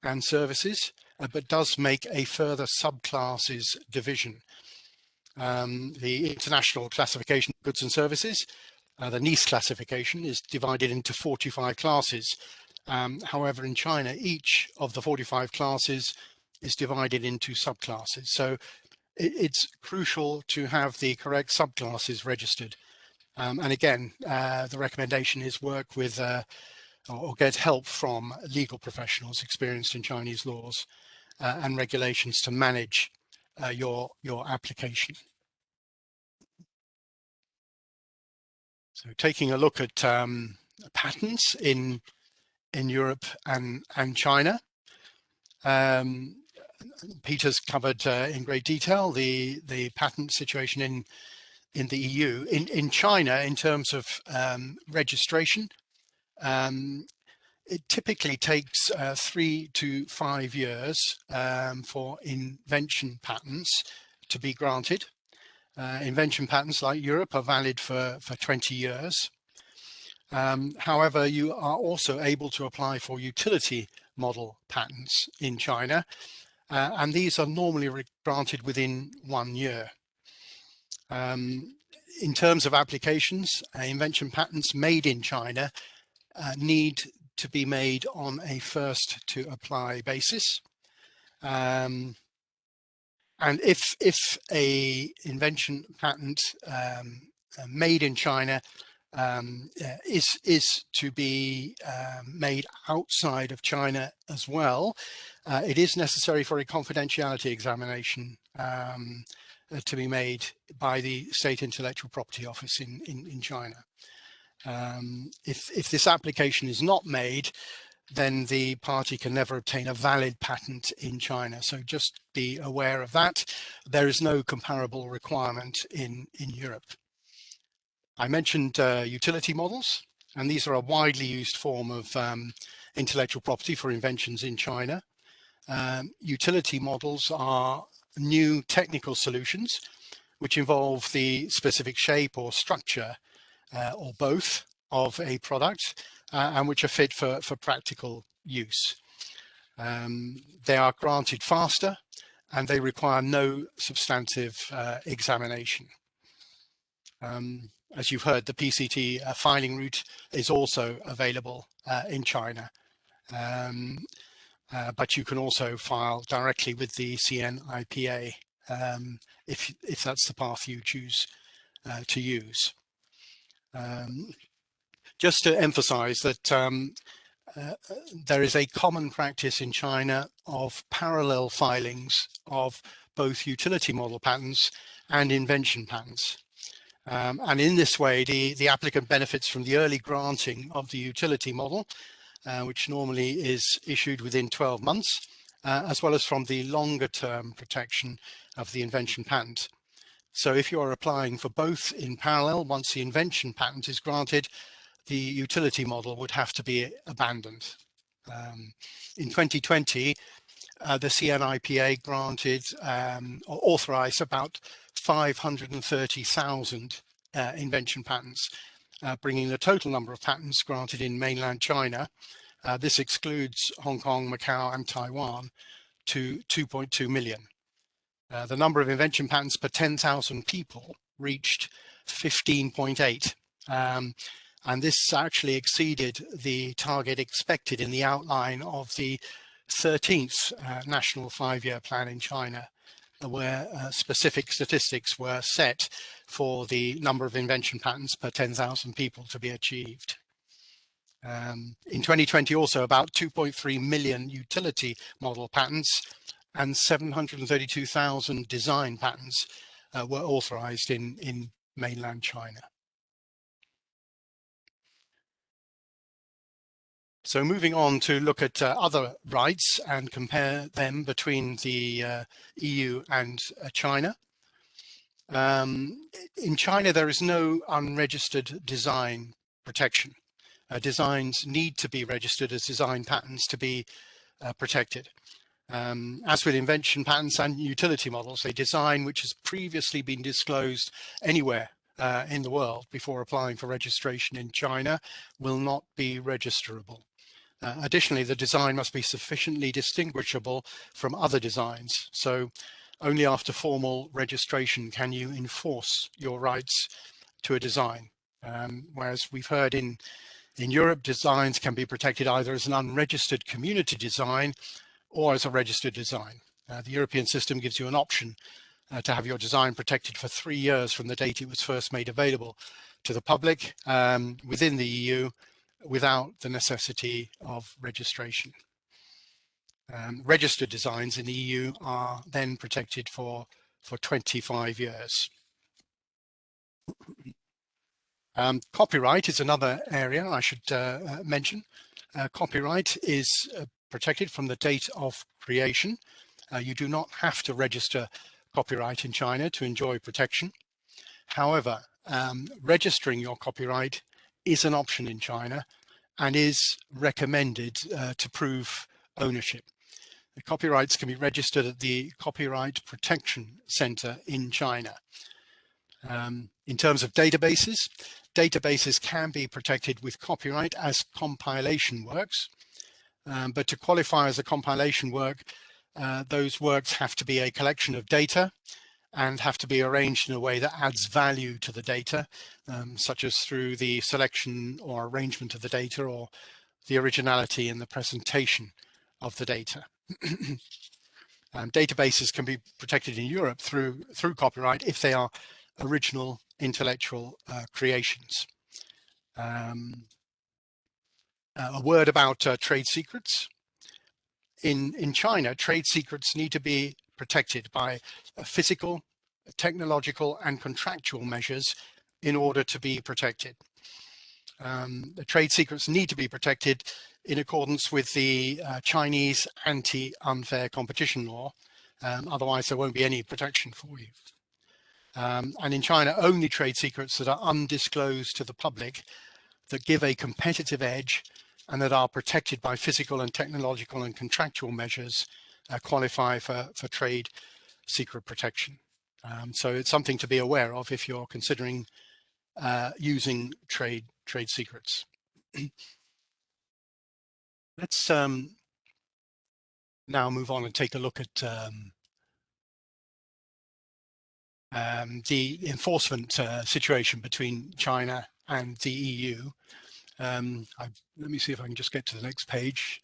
and services, but does make a further subclasses division. The international classification of goods and services, the NICE classification, is divided into 45 classes. However, in China, each of the 45 classes is divided into subclasses. So it's crucial to have the correct subclasses registered. And again, the recommendation is work with or get help from legal professionals experienced in Chinese laws and regulations to manage your application. So taking a look at patents in Europe and China. Peter's covered in great detail the patent situation in the EU. In China, in terms of registration, it typically takes 3 to 5 years for invention patents to be granted. Invention patents, like Europe, are valid for 20 years. However, you are also able to apply for utility model patents in China, and these are normally granted within 1 year. In terms of applications, invention patents made in China need to be made on a first to apply basis. And if a invention patent made in China is to be made outside of China as well, it is necessary for a confidentiality examination to be made by the State Intellectual Property Office in China. If this application is not made, then the party can never obtain a valid patent in China. So just be aware of that. There is no comparable requirement in Europe. I mentioned utility models, and these are a widely used form of intellectual property for inventions in China. Utility models are new technical solutions which involve the specific shape or structure or both of a product and which are fit for practical use. They are granted faster and they require no substantive examination. As you've heard, the PCT filing route is also available in China. But you can also file directly with the CNIPA if that's the path you choose to use. Just to emphasize that there is a common practice in China of parallel filings of both utility model patents and invention patents. And in this way, the applicant benefits from the early granting of the utility model, which normally is issued within 12 months, as well as from the longer term protection of the invention patent. So if you are applying for both in parallel, once the invention patent is granted, the utility model would have to be abandoned. In 2020, the CNIPA granted or authorized about 530,000 invention patents, bringing the total number of patents granted in mainland China, this excludes Hong Kong, Macau and Taiwan, to 2.2 million. The number of invention patents per 10,000 people reached 15.8. And this actually exceeded the target expected in the outline of the 13th National 5-Year Plan in China, where specific statistics were set for the number of invention patents per 10,000 people to be achieved. In 2020 also, about 2.3 million utility model patents and 732,000 design patents were authorized in mainland China. So moving on to look at other rights and compare them between the EU and China. In China, there is no unregistered design protection. Designs need to be registered as design patents to be protected. As with invention patents and utility models, a design which has previously been disclosed anywhere in the world before applying for registration in China will not be registerable. Additionally, the design must be sufficiently distinguishable from other designs. So only after formal registration can you enforce your rights to a design. Whereas we've heard in Europe, designs can be protected either as an unregistered community design or as a registered design. The European system gives you an option to have your design protected for 3 years from the date it was first made available to the public within the EU without the necessity of registration. Registered designs in the EU are then protected for 25 years. Copyright is another area I should mention. Copyright is protected from the date of creation. You do not have to register copyright in China to enjoy protection. However, registering your copyright is an option in China and is recommended to prove ownership. The copyrights can be registered at the Copyright Protection Center in China. In terms of databases, databases can be protected with copyright as compilation works, but to qualify as a compilation work, those works have to be a collection of data and have to be arranged in a way that adds value to the data, such as through the selection or arrangement of the data or the originality in the presentation of the data. Databases can be protected in Europe through copyright if they are original intellectual creations. A word about trade secrets. In China, trade secrets need to be protected by physical, technological, and contractual measures in order to be protected. The trade secrets need to be protected in accordance with the Chinese anti-unfair competition law. Otherwise, there won't be any protection for you. And in China, only trade secrets that are undisclosed to the public, that give a competitive edge, and that are protected by physical and technological and contractual measures qualify for trade secret protection. So it's something to be aware of if you're considering using trade secrets. Let's now move on and take a look at the enforcement situation between China and the EU. Let me see if I can just get to the next page.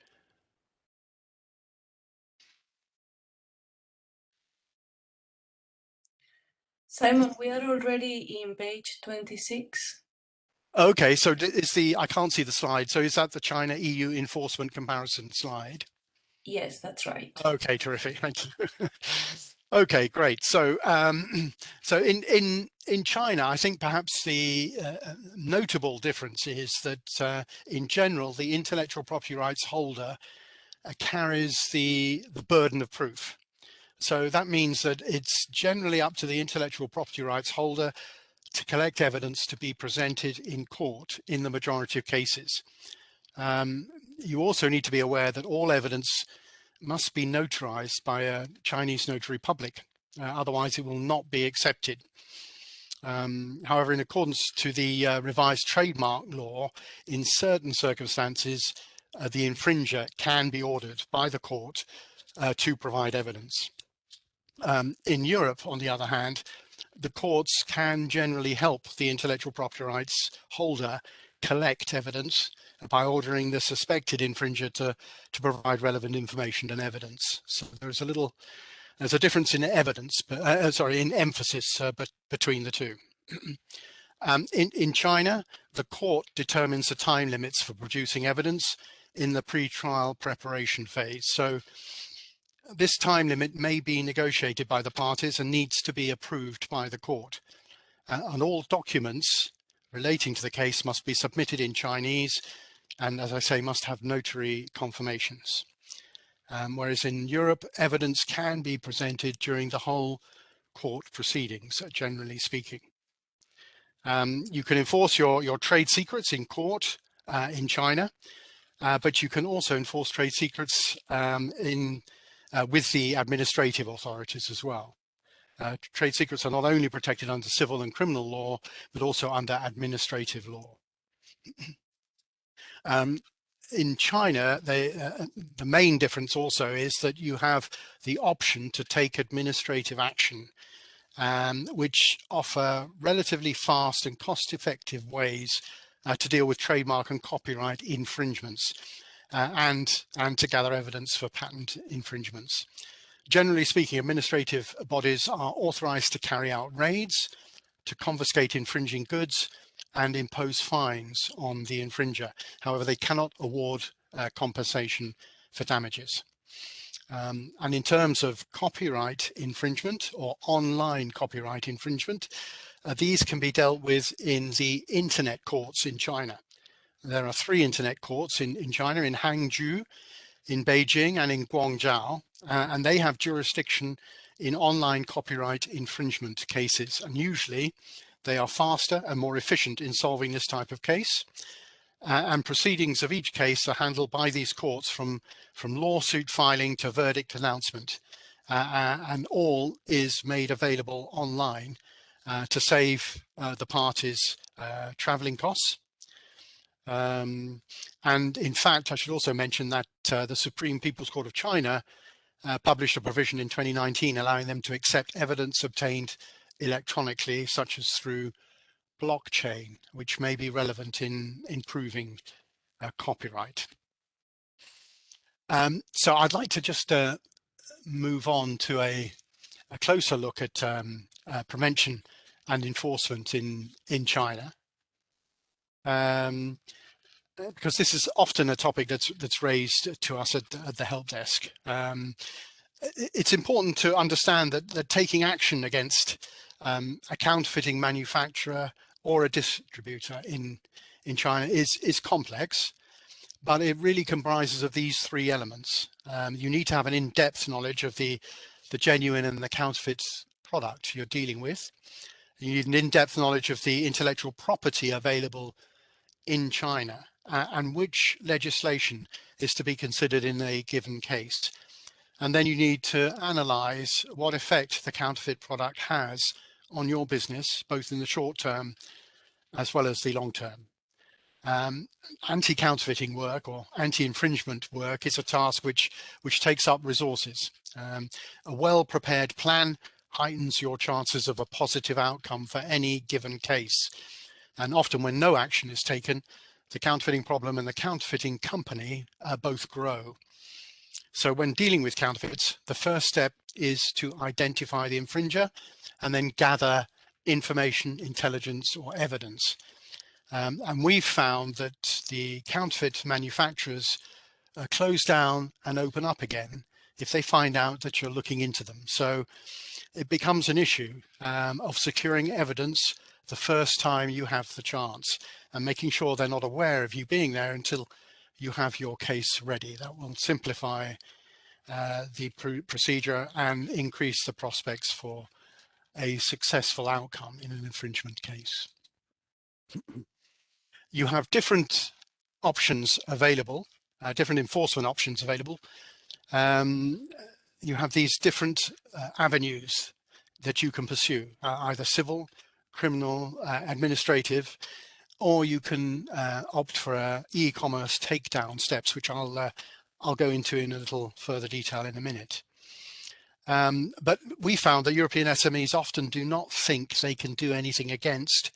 Simon, we are already in page 26. Okay, so I can't see the slide. So is that the China EU enforcement comparison slide? Yes, that's right. Okay, terrific. Thank you. Okay, great. So so in China, I think perhaps the notable difference is that in general, the intellectual property rights holder carries the burden of proof. So that means that it's generally up to the intellectual property rights holder to collect evidence to be presented in court in the majority of cases. You also need to be aware that all evidence must be notarized by a Chinese notary public, otherwise it will not be accepted. However, in accordance to the revised trademark law, in certain circumstances, the infringer can be ordered by the court to provide evidence. In Europe, on the other hand, the courts can generally help the intellectual property rights holder collect evidence by ordering the suspected infringer to provide relevant information and evidence. So there's a difference in evidence, in emphasis between the two. In China, the court determines the time limits for producing evidence in the pre-trial preparation phase. So this time limit may be negotiated by the parties and needs to be approved by the court. And all documents relating to the case must be submitted in Chinese and, as I say, must have notary confirmations. Whereas in Europe, evidence can be presented during the whole court proceedings, generally speaking. You can enforce your trade secrets in court in China, but you can also enforce trade secrets with the administrative authorities as well. Trade secrets are not only protected under civil and criminal law, but also under administrative law. In China, the main difference also is that you have the option to take administrative action, which offer relatively fast and cost-effective ways to deal with trademark and copyright infringements and to gather evidence for patent infringements. Generally speaking, administrative bodies are authorized to carry out raids, to confiscate infringing goods and impose fines on the infringer. However, they cannot award compensation for damages. And in terms of copyright infringement or online copyright infringement, these can be dealt with in the internet courts in China. There are 3 internet courts in China, in Hangzhou, in Beijing and in Guangzhou, and they have jurisdiction in online copyright infringement cases. And usually they are faster and more efficient in solving this type of case. And proceedings of each case are handled by these courts from lawsuit filing to verdict announcement. And all is made available online to save the parties traveling costs. And in fact, I should also mention that the Supreme People's Court of China published a provision in 2019 allowing them to accept evidence obtained electronically, such as through blockchain, which may be relevant in proving copyright. So I'd like to just move on to a closer look at prevention and enforcement in China. Because this is often a topic that's raised to us at the help desk. It's important to understand that taking action against a counterfeiting manufacturer or a distributor in China is complex, but it really comprises of these 3 elements. You need to have an in-depth knowledge of the genuine and the counterfeit product you're dealing with. You need an in-depth knowledge of the intellectual property available in China and which legislation is to be considered in a given case. And then you need to analyze what effect the counterfeit product has on your business, both in the short term as well as the long term. Anti-counterfeiting work or anti-infringement work is a task which takes up resources. A well-prepared plan heightens your chances of a positive outcome for any given case. And often when no action is taken, the counterfeiting problem and the counterfeiting company both grow. So when dealing with counterfeits, the first step is to identify the infringer and then gather information, intelligence, or evidence. And we've found that the counterfeit manufacturers close down and open up again if they find out that you're looking into them. So it becomes an issue of securing evidence the first time you have the chance and making sure they're not aware of you being there until you have your case ready. That will simplify the procedure and increase the prospects for a successful outcome in an infringement case. You have different options available, different enforcement options available. You have these different avenues that you can pursue, either civil, criminal, administrative, or you can opt for e-commerce takedown steps, which I'll go into in a little further detail in a minute. But we found that European SMEs often do not think they can do anything against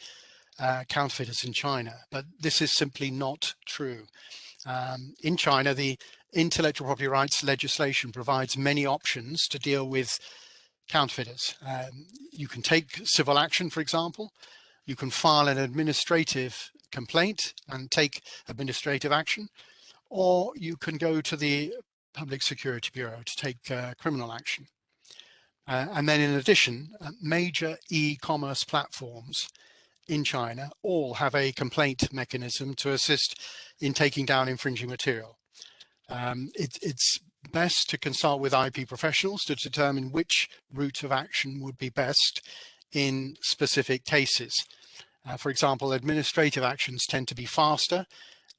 counterfeiters in China, but this is simply not true. In China, the intellectual property rights legislation provides many options to deal with counterfeiters. You can take civil action, for example. You can file an administrative complaint and take administrative action, or you can go to the Public Security Bureau to take criminal action. And then in addition, major e-commerce platforms in China all have a complaint mechanism to assist in taking down infringing material. It's best to consult with IP professionals to determine which route of action would be best in specific cases. For example, administrative actions tend to be faster,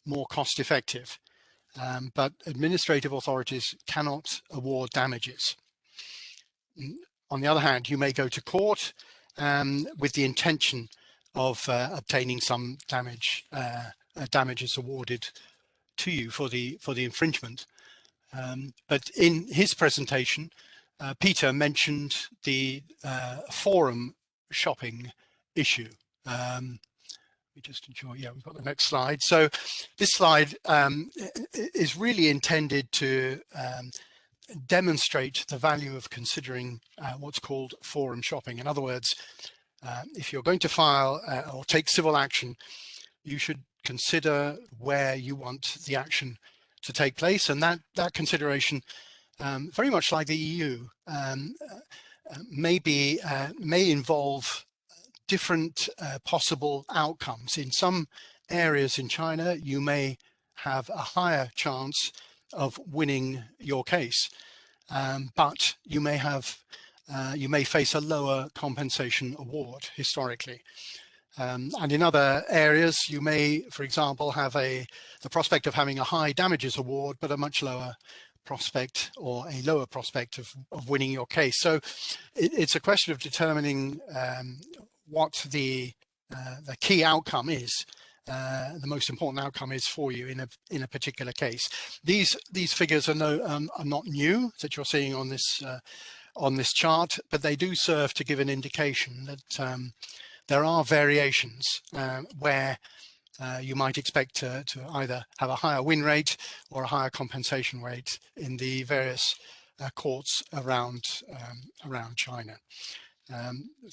more cost effective, but administrative authorities cannot award damages. On the other hand, you may go to court with the intention of obtaining some damages awarded to you for the infringement. But in his presentation, Peter mentioned the forum shopping issue. We just ensure, yeah, we've got the next slide. So this slide is really intended to demonstrate the value of considering what's called forum shopping. In other words, if you're going to file or take civil action, you should consider where you want the action to take place, and that consideration, very much like the EU, may involve different possible outcomes. In some areas in China, you may have a higher chance of winning your case, but you may face a lower compensation award historically. And in other areas, you may, for example, have the prospect of having a high damages award, but a much lower prospect or a lower prospect of winning your case. So it's a question of determining what the key outcome is, the most important outcome is for you in a particular case. These figures are not new that you're seeing on this chart, but they do serve to give an indication that there are variations where you might expect to either have a higher win rate or a higher compensation rate in the various courts around China.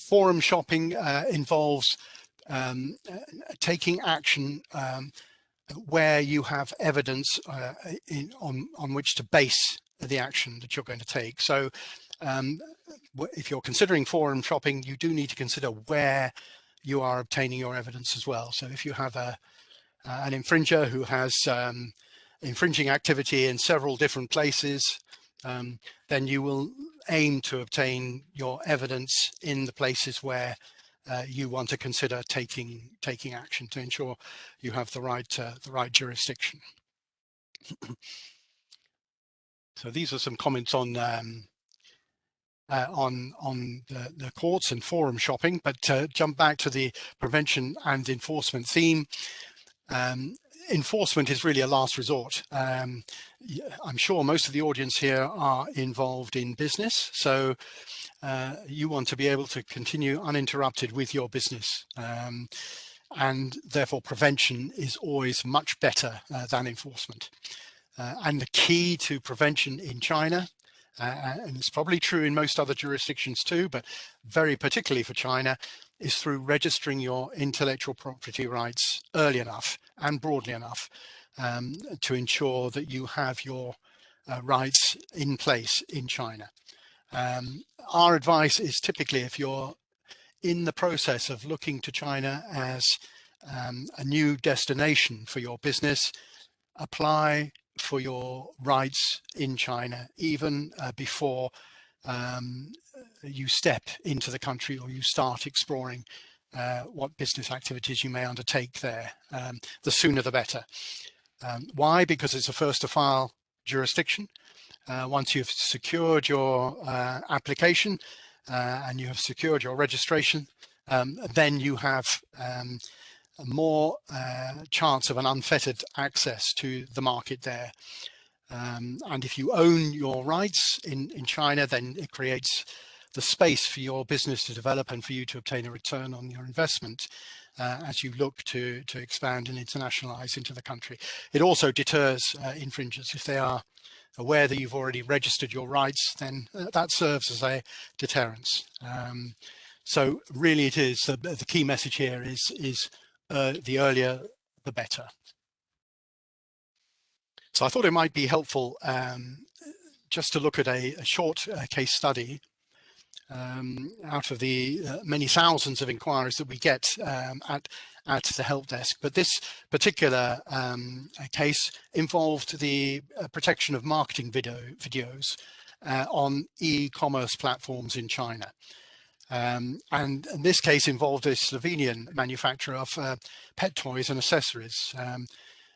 Forum shopping involves taking action where you have evidence on which to base the action that you're going to take. So if you're considering forum shopping, you do need to consider where you are obtaining your evidence as well. So if you have an infringer who has infringing activity in several different places, then you will aim to obtain your evidence in the places where you want to consider taking action to ensure you have the right jurisdiction. So these are some comments on the courts and forum shopping, but jump back to the prevention and enforcement theme. Enforcement is really a last resort. I'm sure most of the audience here are involved in business, so you want to be able to continue uninterrupted with your business, and therefore prevention is always much better than enforcement. And the key to prevention in China, and it's probably true in most other jurisdictions too, but very particularly for China, is through registering your intellectual property rights early enough and broadly enough to ensure that you have your rights in place in China. Our advice is typically, if you're in the process of looking to China as a new destination for your business, apply for your rights in China even before you step into the country or you start exploring what business activities you may undertake there. The sooner the better. Why? Because it's a first to file jurisdiction. Once you've secured your application and you have secured your registration, then you have more chance of an unfettered access to the market there. And if you own your rights in China, then it creates the space for your business to develop and for you to obtain a return on your investment as you look to expand and internationalize into the country. It also deters infringers. If they are aware that you've already registered your rights, then that serves as a deterrence. So really it is, the key message here is the earlier, the better. So I thought it might be helpful just to look at a short case study out of the many thousands of inquiries that we get at the help desk. But this particular case involved the protection of marketing videos on e-commerce platforms in China. And this case involved a Slovenian manufacturer of pet toys and accessories.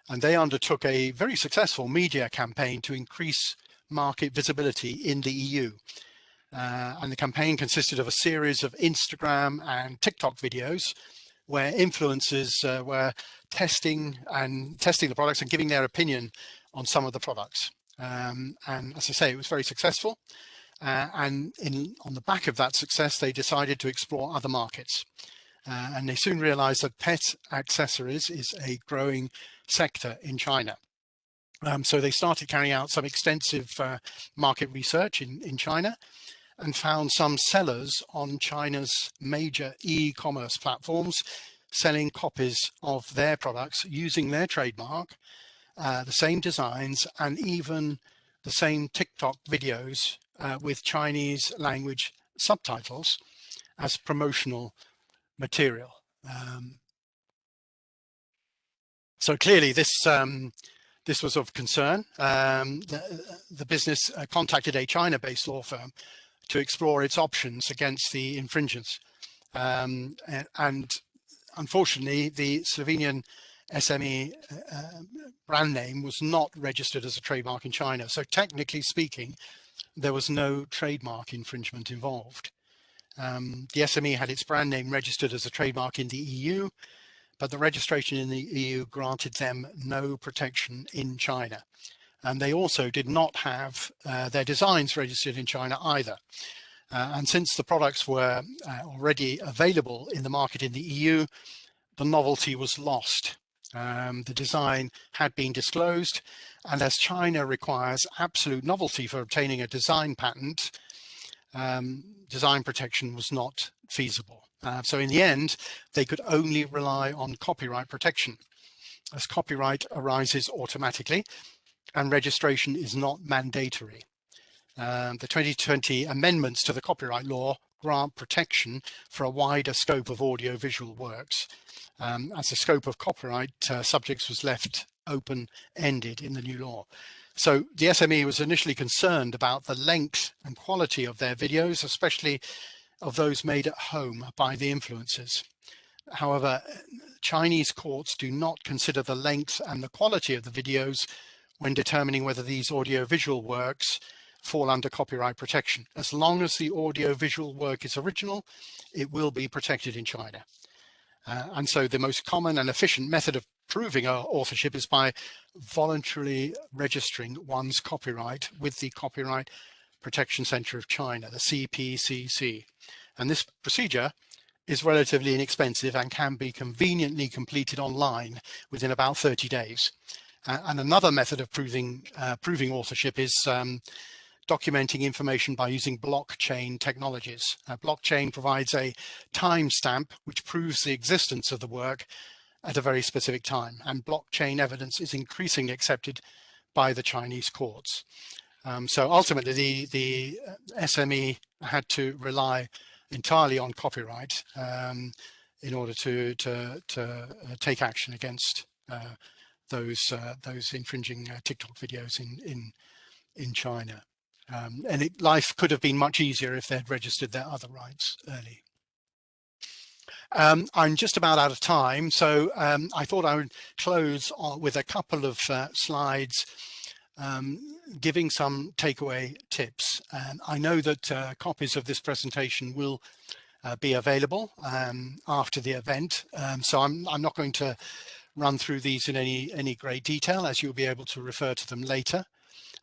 And they undertook a very successful media campaign to increase market visibility in the EU. And the campaign consisted of a series of Instagram and TikTok videos where influencers were testing the products and giving their opinion on some of the products. And as I say, it was very successful. And on the back of that success, they decided to explore other markets. And they soon realized that pet accessories is a growing sector in China. So they started carrying out some extensive market research in China, and found some sellers on China's major e-commerce platforms selling copies of their products using their trademark, the same designs, and even the same TikTok videos with Chinese language subtitles as promotional material. So clearly this was of concern. The business contacted a China-based law firm to explore its options against the infringers. And unfortunately, the Slovenian SME brand name was not registered as a trademark in China. So technically speaking, there was no trademark infringement involved. The SME had its brand name registered as a trademark in the EU, but the registration in the EU granted them no protection in China. And they also did not have their designs registered in China either. And since the products were already available in the market in the EU, the novelty was lost. The design had been disclosed, and as China requires absolute novelty for obtaining a design patent, design protection was not feasible. So in the end, they could only rely on copyright protection, as copyright arises automatically and registration is not mandatory. The 2020 amendments to the copyright law grant protection for a wider scope of audiovisual works, as the scope of copyright subjects was left open-ended in the new law. So the SME was initially concerned about the length and quality of their videos, especially of those made at home by the influencers. However, Chinese courts do not consider the length and the quality of the videos when determining whether these audiovisual works fall under copyright protection. As long as the audiovisual work is original, it will be protected in China. And so the most common and efficient method of proving authorship is by voluntarily registering one's copyright with the Copyright Protection Center of China, the CPCC. And this procedure is relatively inexpensive and can be conveniently completed online within about 30 days. And another method of proving authorship is documenting information by using blockchain technologies. Blockchain provides a timestamp which proves the existence of the work at a very specific time, and blockchain evidence is increasingly accepted by the Chinese courts. So ultimately, the SME had to rely entirely on copyright in order to take action against those infringing TikTok videos in China. And life could have been much easier if they'd registered their other rights early. I'm just about out of time, so I thought I would close with a couple of slides giving some takeaway tips. I know that copies of this presentation will be available after the event, so I'm not going to run through these in any great detail, as you'll be able to refer to them later.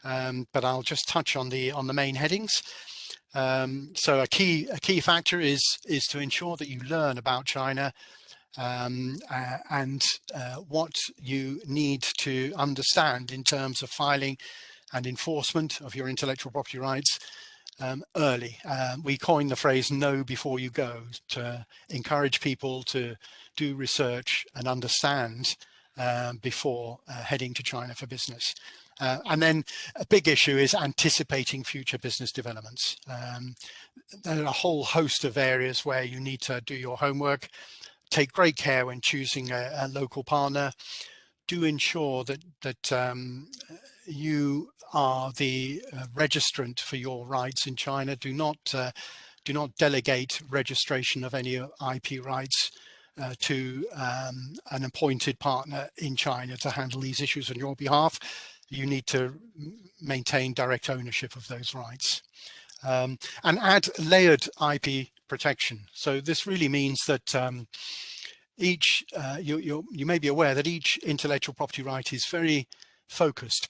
But I'll just touch on the main headings. So a key factor is to ensure that you learn about China and what you need to understand in terms of filing and enforcement of your intellectual property rights early. We coined the phrase "know before you go" to encourage people to do research and understand before heading to China for business. And then a big issue is anticipating future business developments. There are a whole host of areas where you need to do your homework. Take great care when choosing a local partner. Do ensure that you are the registrant for your rights in China. Do not delegate registration of any IP rights to an appointed partner in China to handle these issues on your behalf. You need to maintain direct ownership of those rights. And add layered IP protection. So this really means that you may be aware that each intellectual property right is very focused,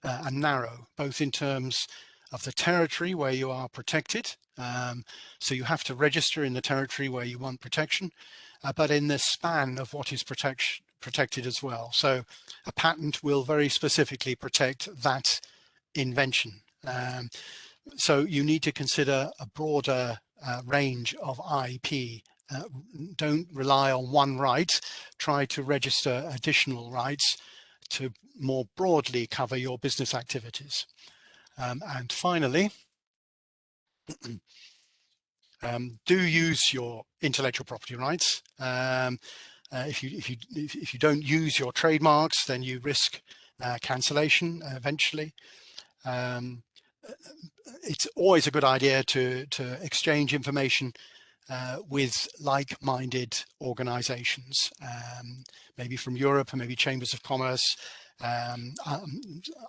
and narrow, both in terms of the territory where you are protected. So you have to register in the territory where you want protection, but in the span of what is protected as well. So a patent will very specifically protect that invention. So you need to consider a broader range of IP. Don't rely on one right. Try to register additional rights to more broadly cover your business activities. And finally, do use your intellectual property rights. If you don't use your trademarks, then you risk cancellation eventually. It's always a good idea to exchange information with like-minded organizations, maybe from Europe, or maybe chambers of commerce,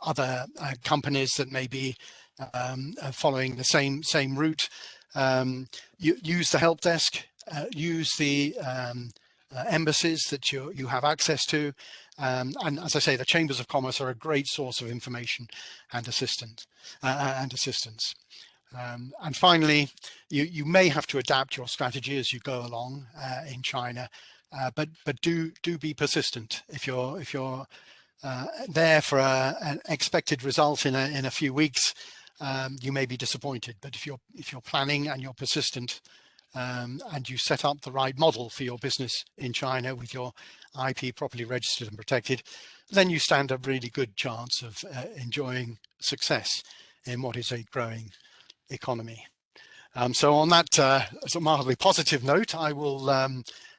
other companies that may be following the same route. Use the help desk, use the embassies that you have access to, and as I say, the chambers of commerce are a great source of information and assistance. And finally, you may have to adapt your strategy as you go along in China, but do be persistent. If you're there for an expected result in a few weeks, you may be disappointed. But if you're planning and you're persistent, and you set up the right model for your business in China with your IP properly registered and protected, then you stand a really good chance of enjoying success in what is a growing economy. So on that sort of mildly positive note, I will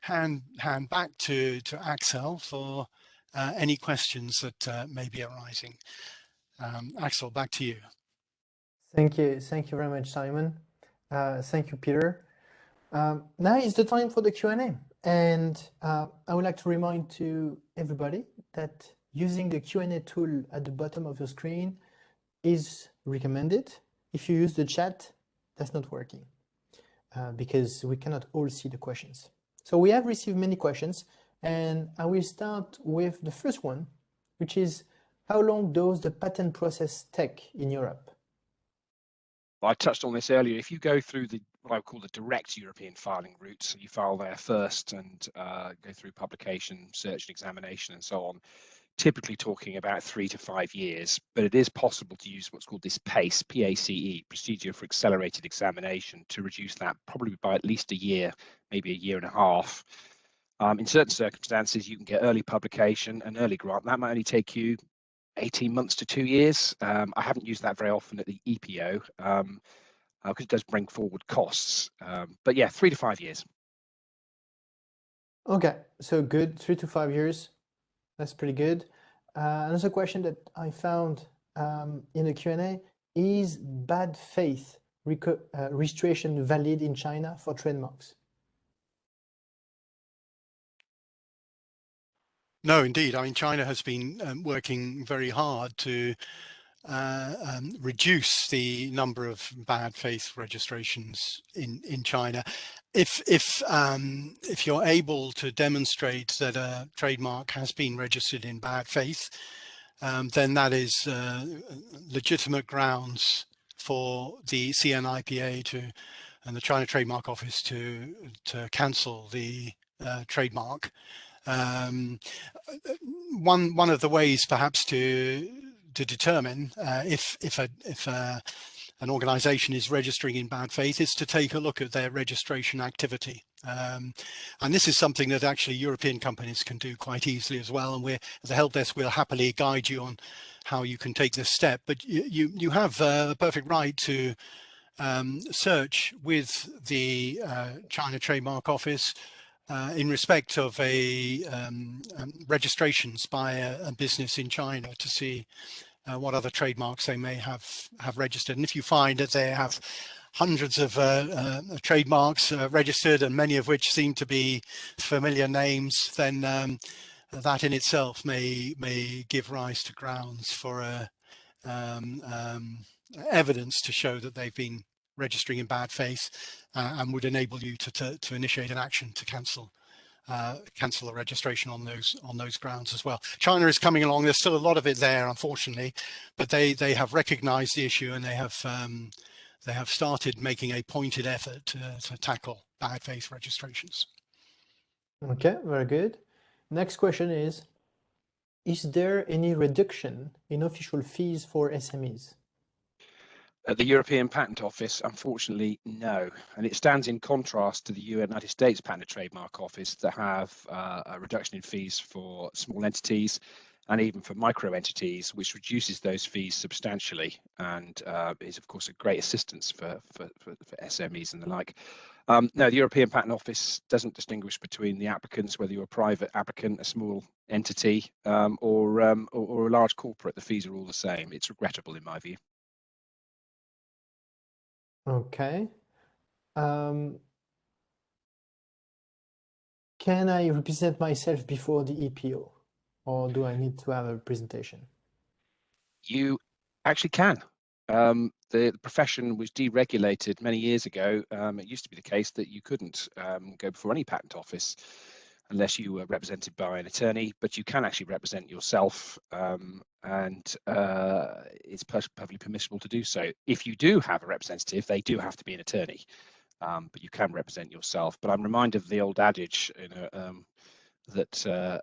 hand back to Axel for any questions that may be arising. Axel, back to you. Thank you very much, Simon. Thank you, Peter. Now is the time for the Q&A, and I would like to remind to everybody that using the Q&A tool at the bottom of your screen is recommended. If you use the chat, that's not working because we cannot all see the questions. So we have received many questions, and I will start with the first one, which is, how long does the patent process take in Europe? I touched on this earlier. If you go through what I would call the direct European filing route, so you file there first and go through publication, search and examination and so on, typically talking about 3 to 5 years, but it is possible to use what's called this PACE, P-A-C-E, Procedure for Accelerated Examination, to reduce that probably by at least a year, maybe a year and a half. In certain circumstances, you can get early publication and early grant. That might only take you 18 months to 2 years. I haven't used that very often at the EPO because it does bring forward costs. But yeah, 3 to 5 years. Okay, so good, 3 to 5 years. That's pretty good. Another question that I found in the Q&A, is bad faith registration valid in China for trademarks? No, indeed. I mean, China has been working very hard to reduce the number of bad faith registrations in China. If you're able to demonstrate that a trademark has been registered in bad faith, then that is legitimate grounds for the CNIPA and the China Trademark Office to cancel the trademark. One of the ways perhaps to determine if an organization is registering in bad faith is to take a look at their registration activity. And this is something that actually European companies can do quite easily as well. And as a help desk, we'll happily guide you on how you can take this step. But you have a perfect right to search with the China Trademark Office in respect of registrations by a business in China to see what other trademarks they may have registered. And if you find that they have hundreds of trademarks registered, and many of which seem to be familiar names, then that in itself may give rise to grounds for evidence to show that they've been registering in bad faith, and would enable you to initiate an action to cancel the registration on those grounds as well. China is coming along. There's still a lot of it there, unfortunately, but they have recognized the issue, and they have started making a pointed effort to tackle bad faith registrations. Okay, very good. Next question is there any reduction in official fees for SMEs? At the European Patent Office, unfortunately, no. And it stands in contrast to the United States Patent and Trademark Office that have a reduction in fees for small entities and even for micro entities, which reduces those fees substantially and is, of course, a great assistance for SMEs and the like. No, the European Patent Office doesn't distinguish between the applicants, whether you're a private applicant, a small entity, or a large corporate. The fees are all the same. It's regrettable, in my view. Okay. Can I represent myself before the EPO, or do I need to have a presentation? You actually can. The profession was deregulated many years ago. It used to be the case that you couldn't go before any patent office unless you were represented by an attorney, but you can actually represent yourself, and it's perfectly permissible to do so. If you do have a representative, they do have to be an attorney, but you can represent yourself. But I'm reminded of the old adage, that a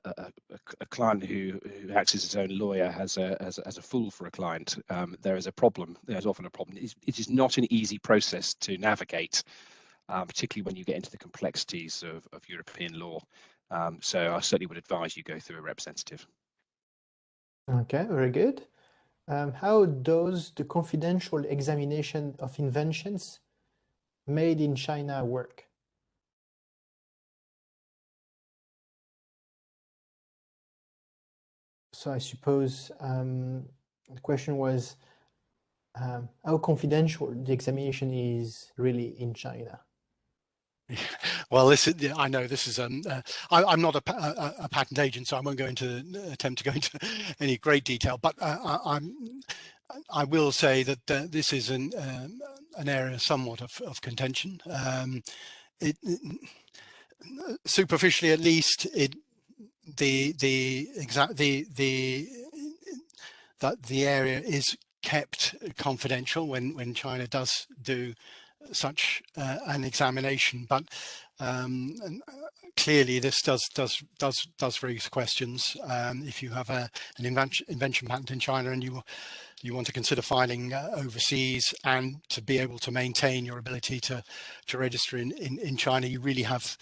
client who acts as his own lawyer has a fool for a client. There is a problem. There's often a problem. It is not an easy process to navigate, particularly when you get into the complexities of European law. So I certainly would advise you go through a representative. Okay, very good. How does the confidential examination of inventions made in China work? So I suppose the question was how confidential the examination is really in China. Well, this is, I know this is I'm not a patent agent, so I won't go into attempt to go into any great detail, but I will say that this is an area somewhat of contention. Superficially, at least, the area is kept confidential when China does do such an examination, but clearly this does raise questions. If you have an invention patent in China and you want to consider filing overseas, and to be able to maintain your ability to register in China, you really have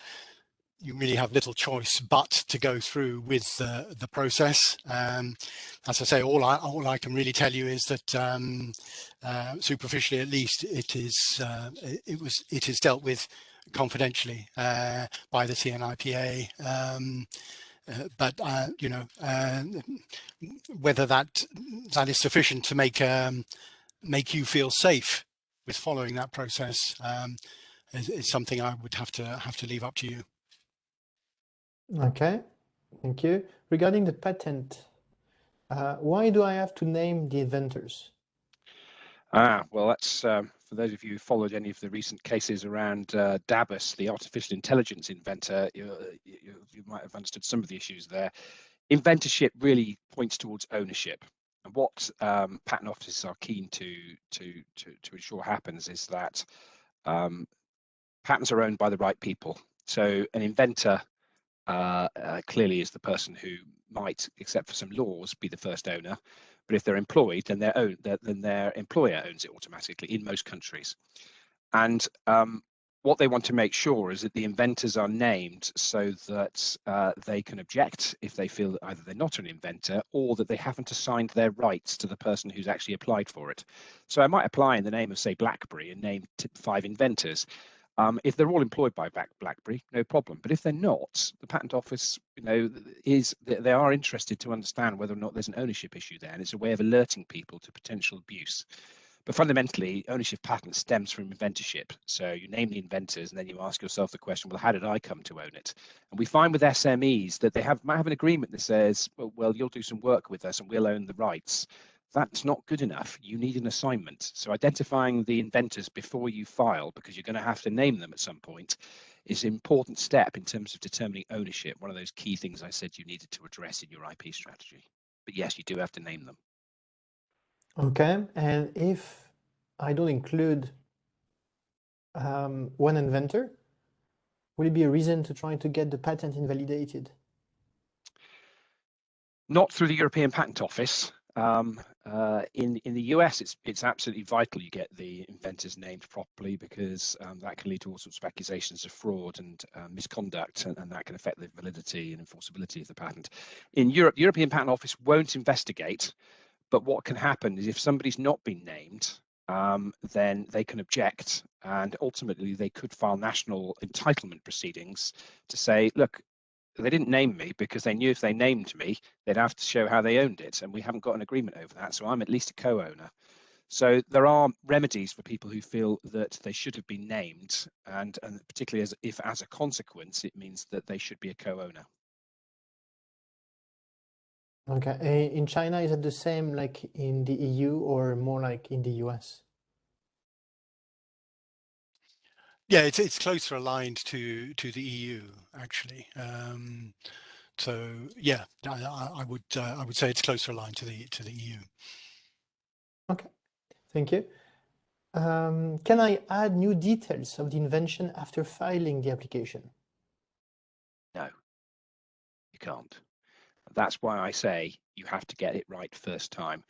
little choice but to go through with the process. As I say, all I can really tell you is that superficially, at least, it is dealt with confidentially by the CNIPA. But you know, whether that is sufficient to make you feel safe with following that process is something I would have to leave up to you. Okay, thank you. Regarding the patent, why do I have to name the inventors? Well, that's for those of you who followed any of the recent cases around Dabus, the artificial intelligence inventor. You might have understood some of the issues there. Inventorship really points towards ownership, and what patent offices are keen to ensure happens is that patents are owned by the right people. So an inventor clearly is the person who might, except for some laws, be the first owner. But if they're employed, then their employer owns it automatically in most countries. And what they want to make sure is that the inventors are named so that they can object if they feel that either they're not an inventor or that they haven't assigned their rights to the person who's actually applied for it. So I might apply in the name of, say, BlackBerry and name 5 inventors. If they're all employed by BlackBerry, no problem. But if they're not, the Patent Office, they are interested to understand whether or not there's an ownership issue there, and it's a way of alerting people to potential abuse. But fundamentally, ownership of patents stems from inventorship. So you name the inventors, and then you ask yourself the question, well, how did I come to own it? And we find with SMEs that they might have an agreement that says, well, you'll do some work with us and we'll own the rights. That's not good enough. You need an assignment. So identifying the inventors before you file, because you're going to have to name them at some point, is an important step in terms of determining ownership. One of those key things I said you needed to address in your IP strategy. But yes, you do have to name them. Okay, and if I don't include one inventor, will it be a reason to try to get the patent invalidated? Not through the European Patent Office. In the US, it's absolutely vital you get the inventors named properly, because that can lead to all sorts of accusations of fraud and misconduct, and that can affect the validity and enforceability of the patent. In Europe, the European Patent Office won't investigate, but what can happen is if somebody's not been named, then they can object, and ultimately they could file national entitlement proceedings to say, look, they didn't name me because they knew if they named me, they'd have to show how they owned it, and we haven't got an agreement over that, so I'm at least a co-owner. So there are remedies for people who feel that they should have been named, and particularly if as a consequence it means that they should be a co-owner. Okay. In China, is it the same like in the EU or more like in the US? Yeah, it's closer aligned to the EU actually. So yeah, I would say it's closer aligned to the EU. Okay, thank you. Can I add new details of the invention after filing the application? No, you can't. That's why I say you have to get it right first time.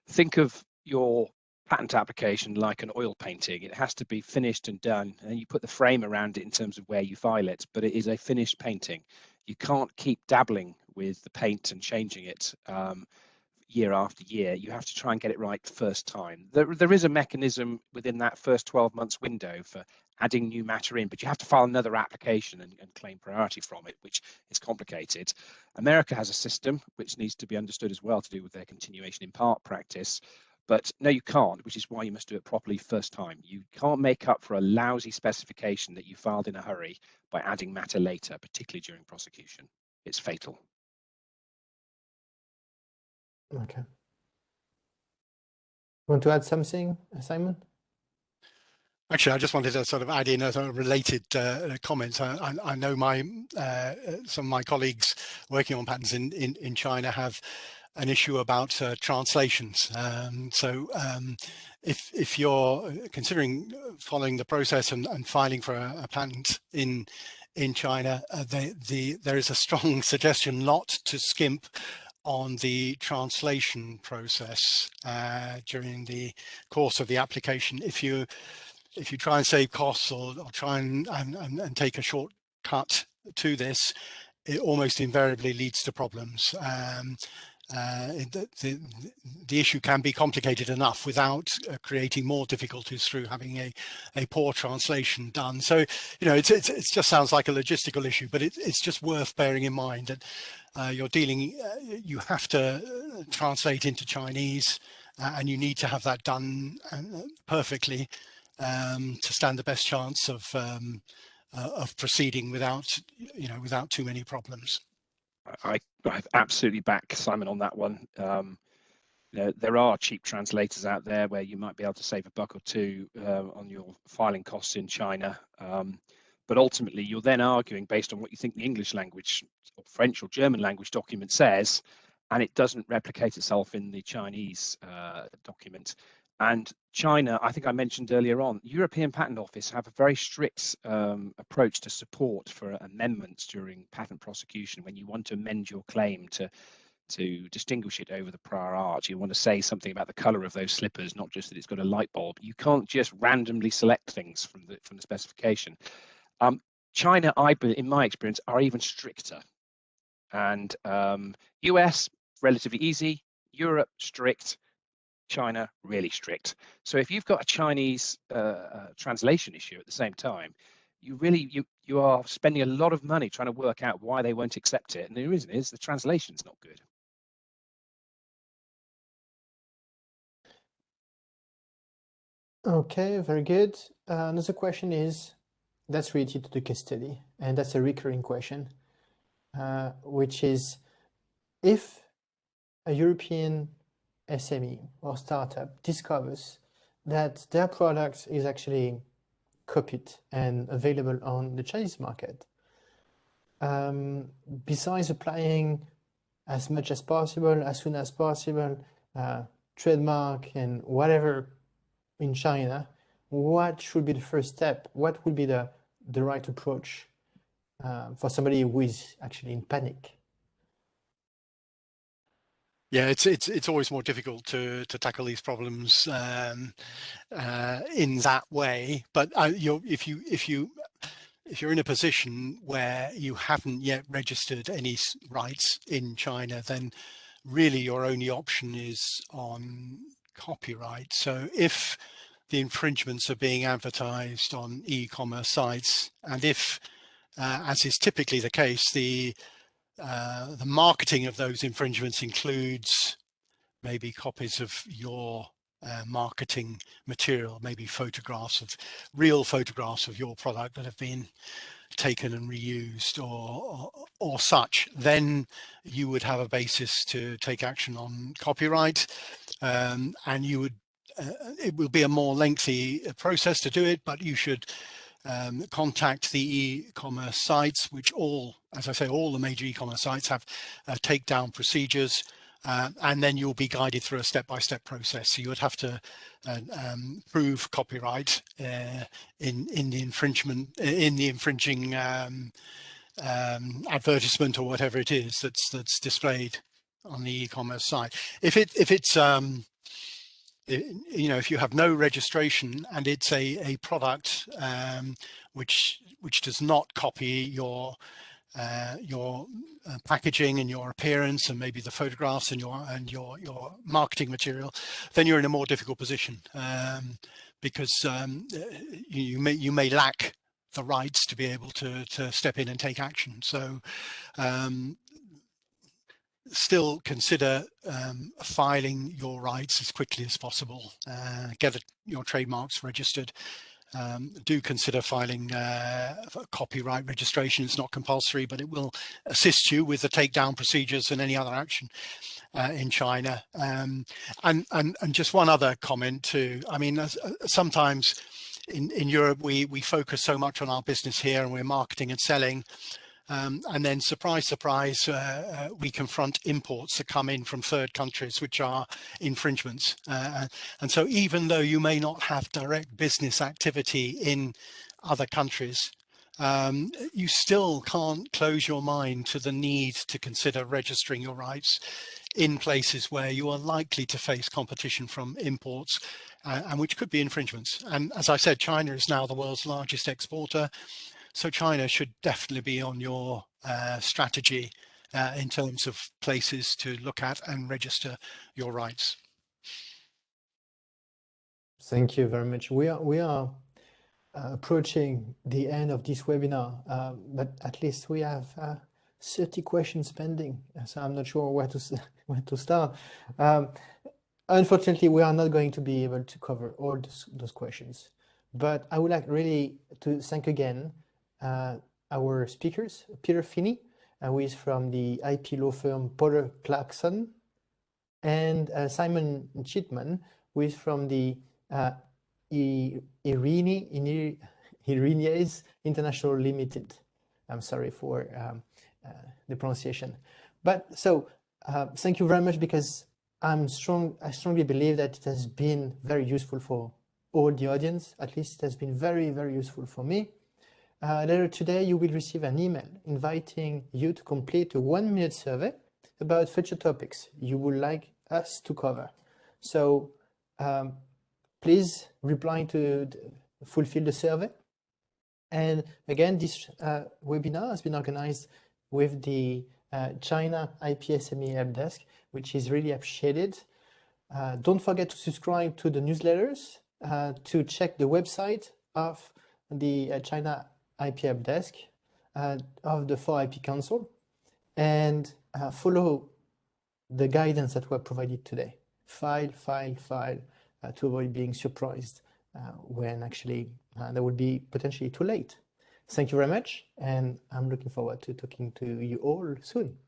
Think of your patent application like an oil painting. It has to be finished and done, and you put the frame around it in terms of where you file it, but it is a finished painting. You can't keep dabbling with the paint and changing it year after year. You have to try and get it right first time. There is a mechanism within that first 12 months window for adding new matter in, but you have to file another application and claim priority from it, which is complicated. America has a system which needs to be understood as well to do with their continuation in part practice. But no, you can't, which is why you must do it properly first time. You can't make up for a lousy specification that you filed in a hurry by adding matter later, particularly during prosecution. It's fatal. Okay. Want to add something, Simon? Actually, I just wanted to sort of add in a sort of related comment. I know some of my colleagues working on patents in China have an issue about translations. If you're considering following the process and filing for a patent in China, there is a strong suggestion not to skimp on the translation process during the course of the application. If you try and save costs or try and take a shortcut to this, it almost invariably leads to problems. The issue can be complicated enough without creating more difficulties through having a poor translation done. So, you know, it just sounds like a logistical issue, but it's just worth bearing in mind that you have to translate into Chinese, and you need to have that done perfectly to stand the best chance of proceeding without too many problems. I absolutely back Simon on that one. There are cheap translators out there where you might be able to save $1 or $2 on your filing costs in China. But ultimately, you're then arguing based on what you think the English language or French or German language document says, and it doesn't replicate itself in the Chinese document. And China, I think I mentioned earlier on, European Patent Office have a very strict approach to support for amendments during patent prosecution. When you want to amend your claim to distinguish it over the prior art, you want to say something about the color of those slippers, not just that it's got a light bulb. You can't just randomly select things from the specification. China, in my experience, are even stricter. And US, relatively easy. Europe, strict. China, really strict. So if you've got a Chinese translation issue at the same time, you are spending a lot of money trying to work out why they won't accept it. And the reason is the translation's not good. Okay, very good. Another question is, that's related to the case study, and that's a recurring question, which is, if a European SME or startup discovers that their product is actually copied and available on the Chinese market, besides applying as much as possible, as soon as possible, trademark and whatever in China, what should be the first step? What would be the right approach for somebody who is actually in panic? Yeah, it's always more difficult to tackle these problems in that way. But if you're in a position where you haven't yet registered any rights in China, then really your only option is on copyright. So if the infringements are being advertised on e-commerce sites, and if, as is typically the case, the marketing of those infringements includes maybe copies of your marketing material, maybe real photographs of your product that have been taken and reused or such, then you would have a basis to take action on copyright, and you would it will be a more lengthy process to do it, but you should contact the e-commerce sites, which as I say, all the major e-commerce sites have takedown procedures, and then you'll be guided through a step-by-step process. So you would have to prove copyright in the infringing advertisement or whatever it is that's displayed on the e-commerce site. If you have no registration and it's a product which does not copy your packaging and your appearance and maybe the photographs and your marketing material, then you're in a more difficult position, because you may lack the rights to be able to step in and take action. So still consider filing your rights as quickly as possible. Get your trademarks registered. Do consider filing copyright registration. It's not compulsory, but it will assist you with the takedown procedures and any other action in China. And just one other comment too. I mean, sometimes in Europe we focus so much on our business here and we're marketing and selling. And then surprise, surprise, we confront imports that come in from third countries, which are infringements. And so even though you may not have direct business activity in other countries, you still can't close your mind to the need to consider registering your rights in places where you are likely to face competition from imports, and which could be infringements. And as I said, China is now the world's largest exporter. So China should definitely be on your strategy in terms of places to look at and register your rights. Thank you very much. We are approaching the end of this webinar, but at least we have 30 questions pending, so I'm not sure where to start. Unfortunately, we are not going to be able to cover all those questions, but I would like really to thank again our speakers, Peter Finnie, who is from the IP law firm POTTER CLARKSON, and Simon Cheetham, who is from the ERINYES International Limited. I'm sorry for the pronunciation. But so thank you very much, because I strongly believe that it has been very useful for all the audience. At least it has been very, very useful for me. Later today, you will receive an email inviting you to complete a 1-minute survey about future topics you would like us to cover. So please reply to fulfill the survey. And again, this webinar has been organized with the China IP SME Helpdesk, which is really appreciated. Don't forget to subscribe to the newsletters, to check the website of the China IP Helpdesk, of the 4IP Council, and follow the guidance that were provided today. File, to avoid being surprised when actually that would be potentially too late. Thank you very much, and I'm looking forward to talking to you all soon.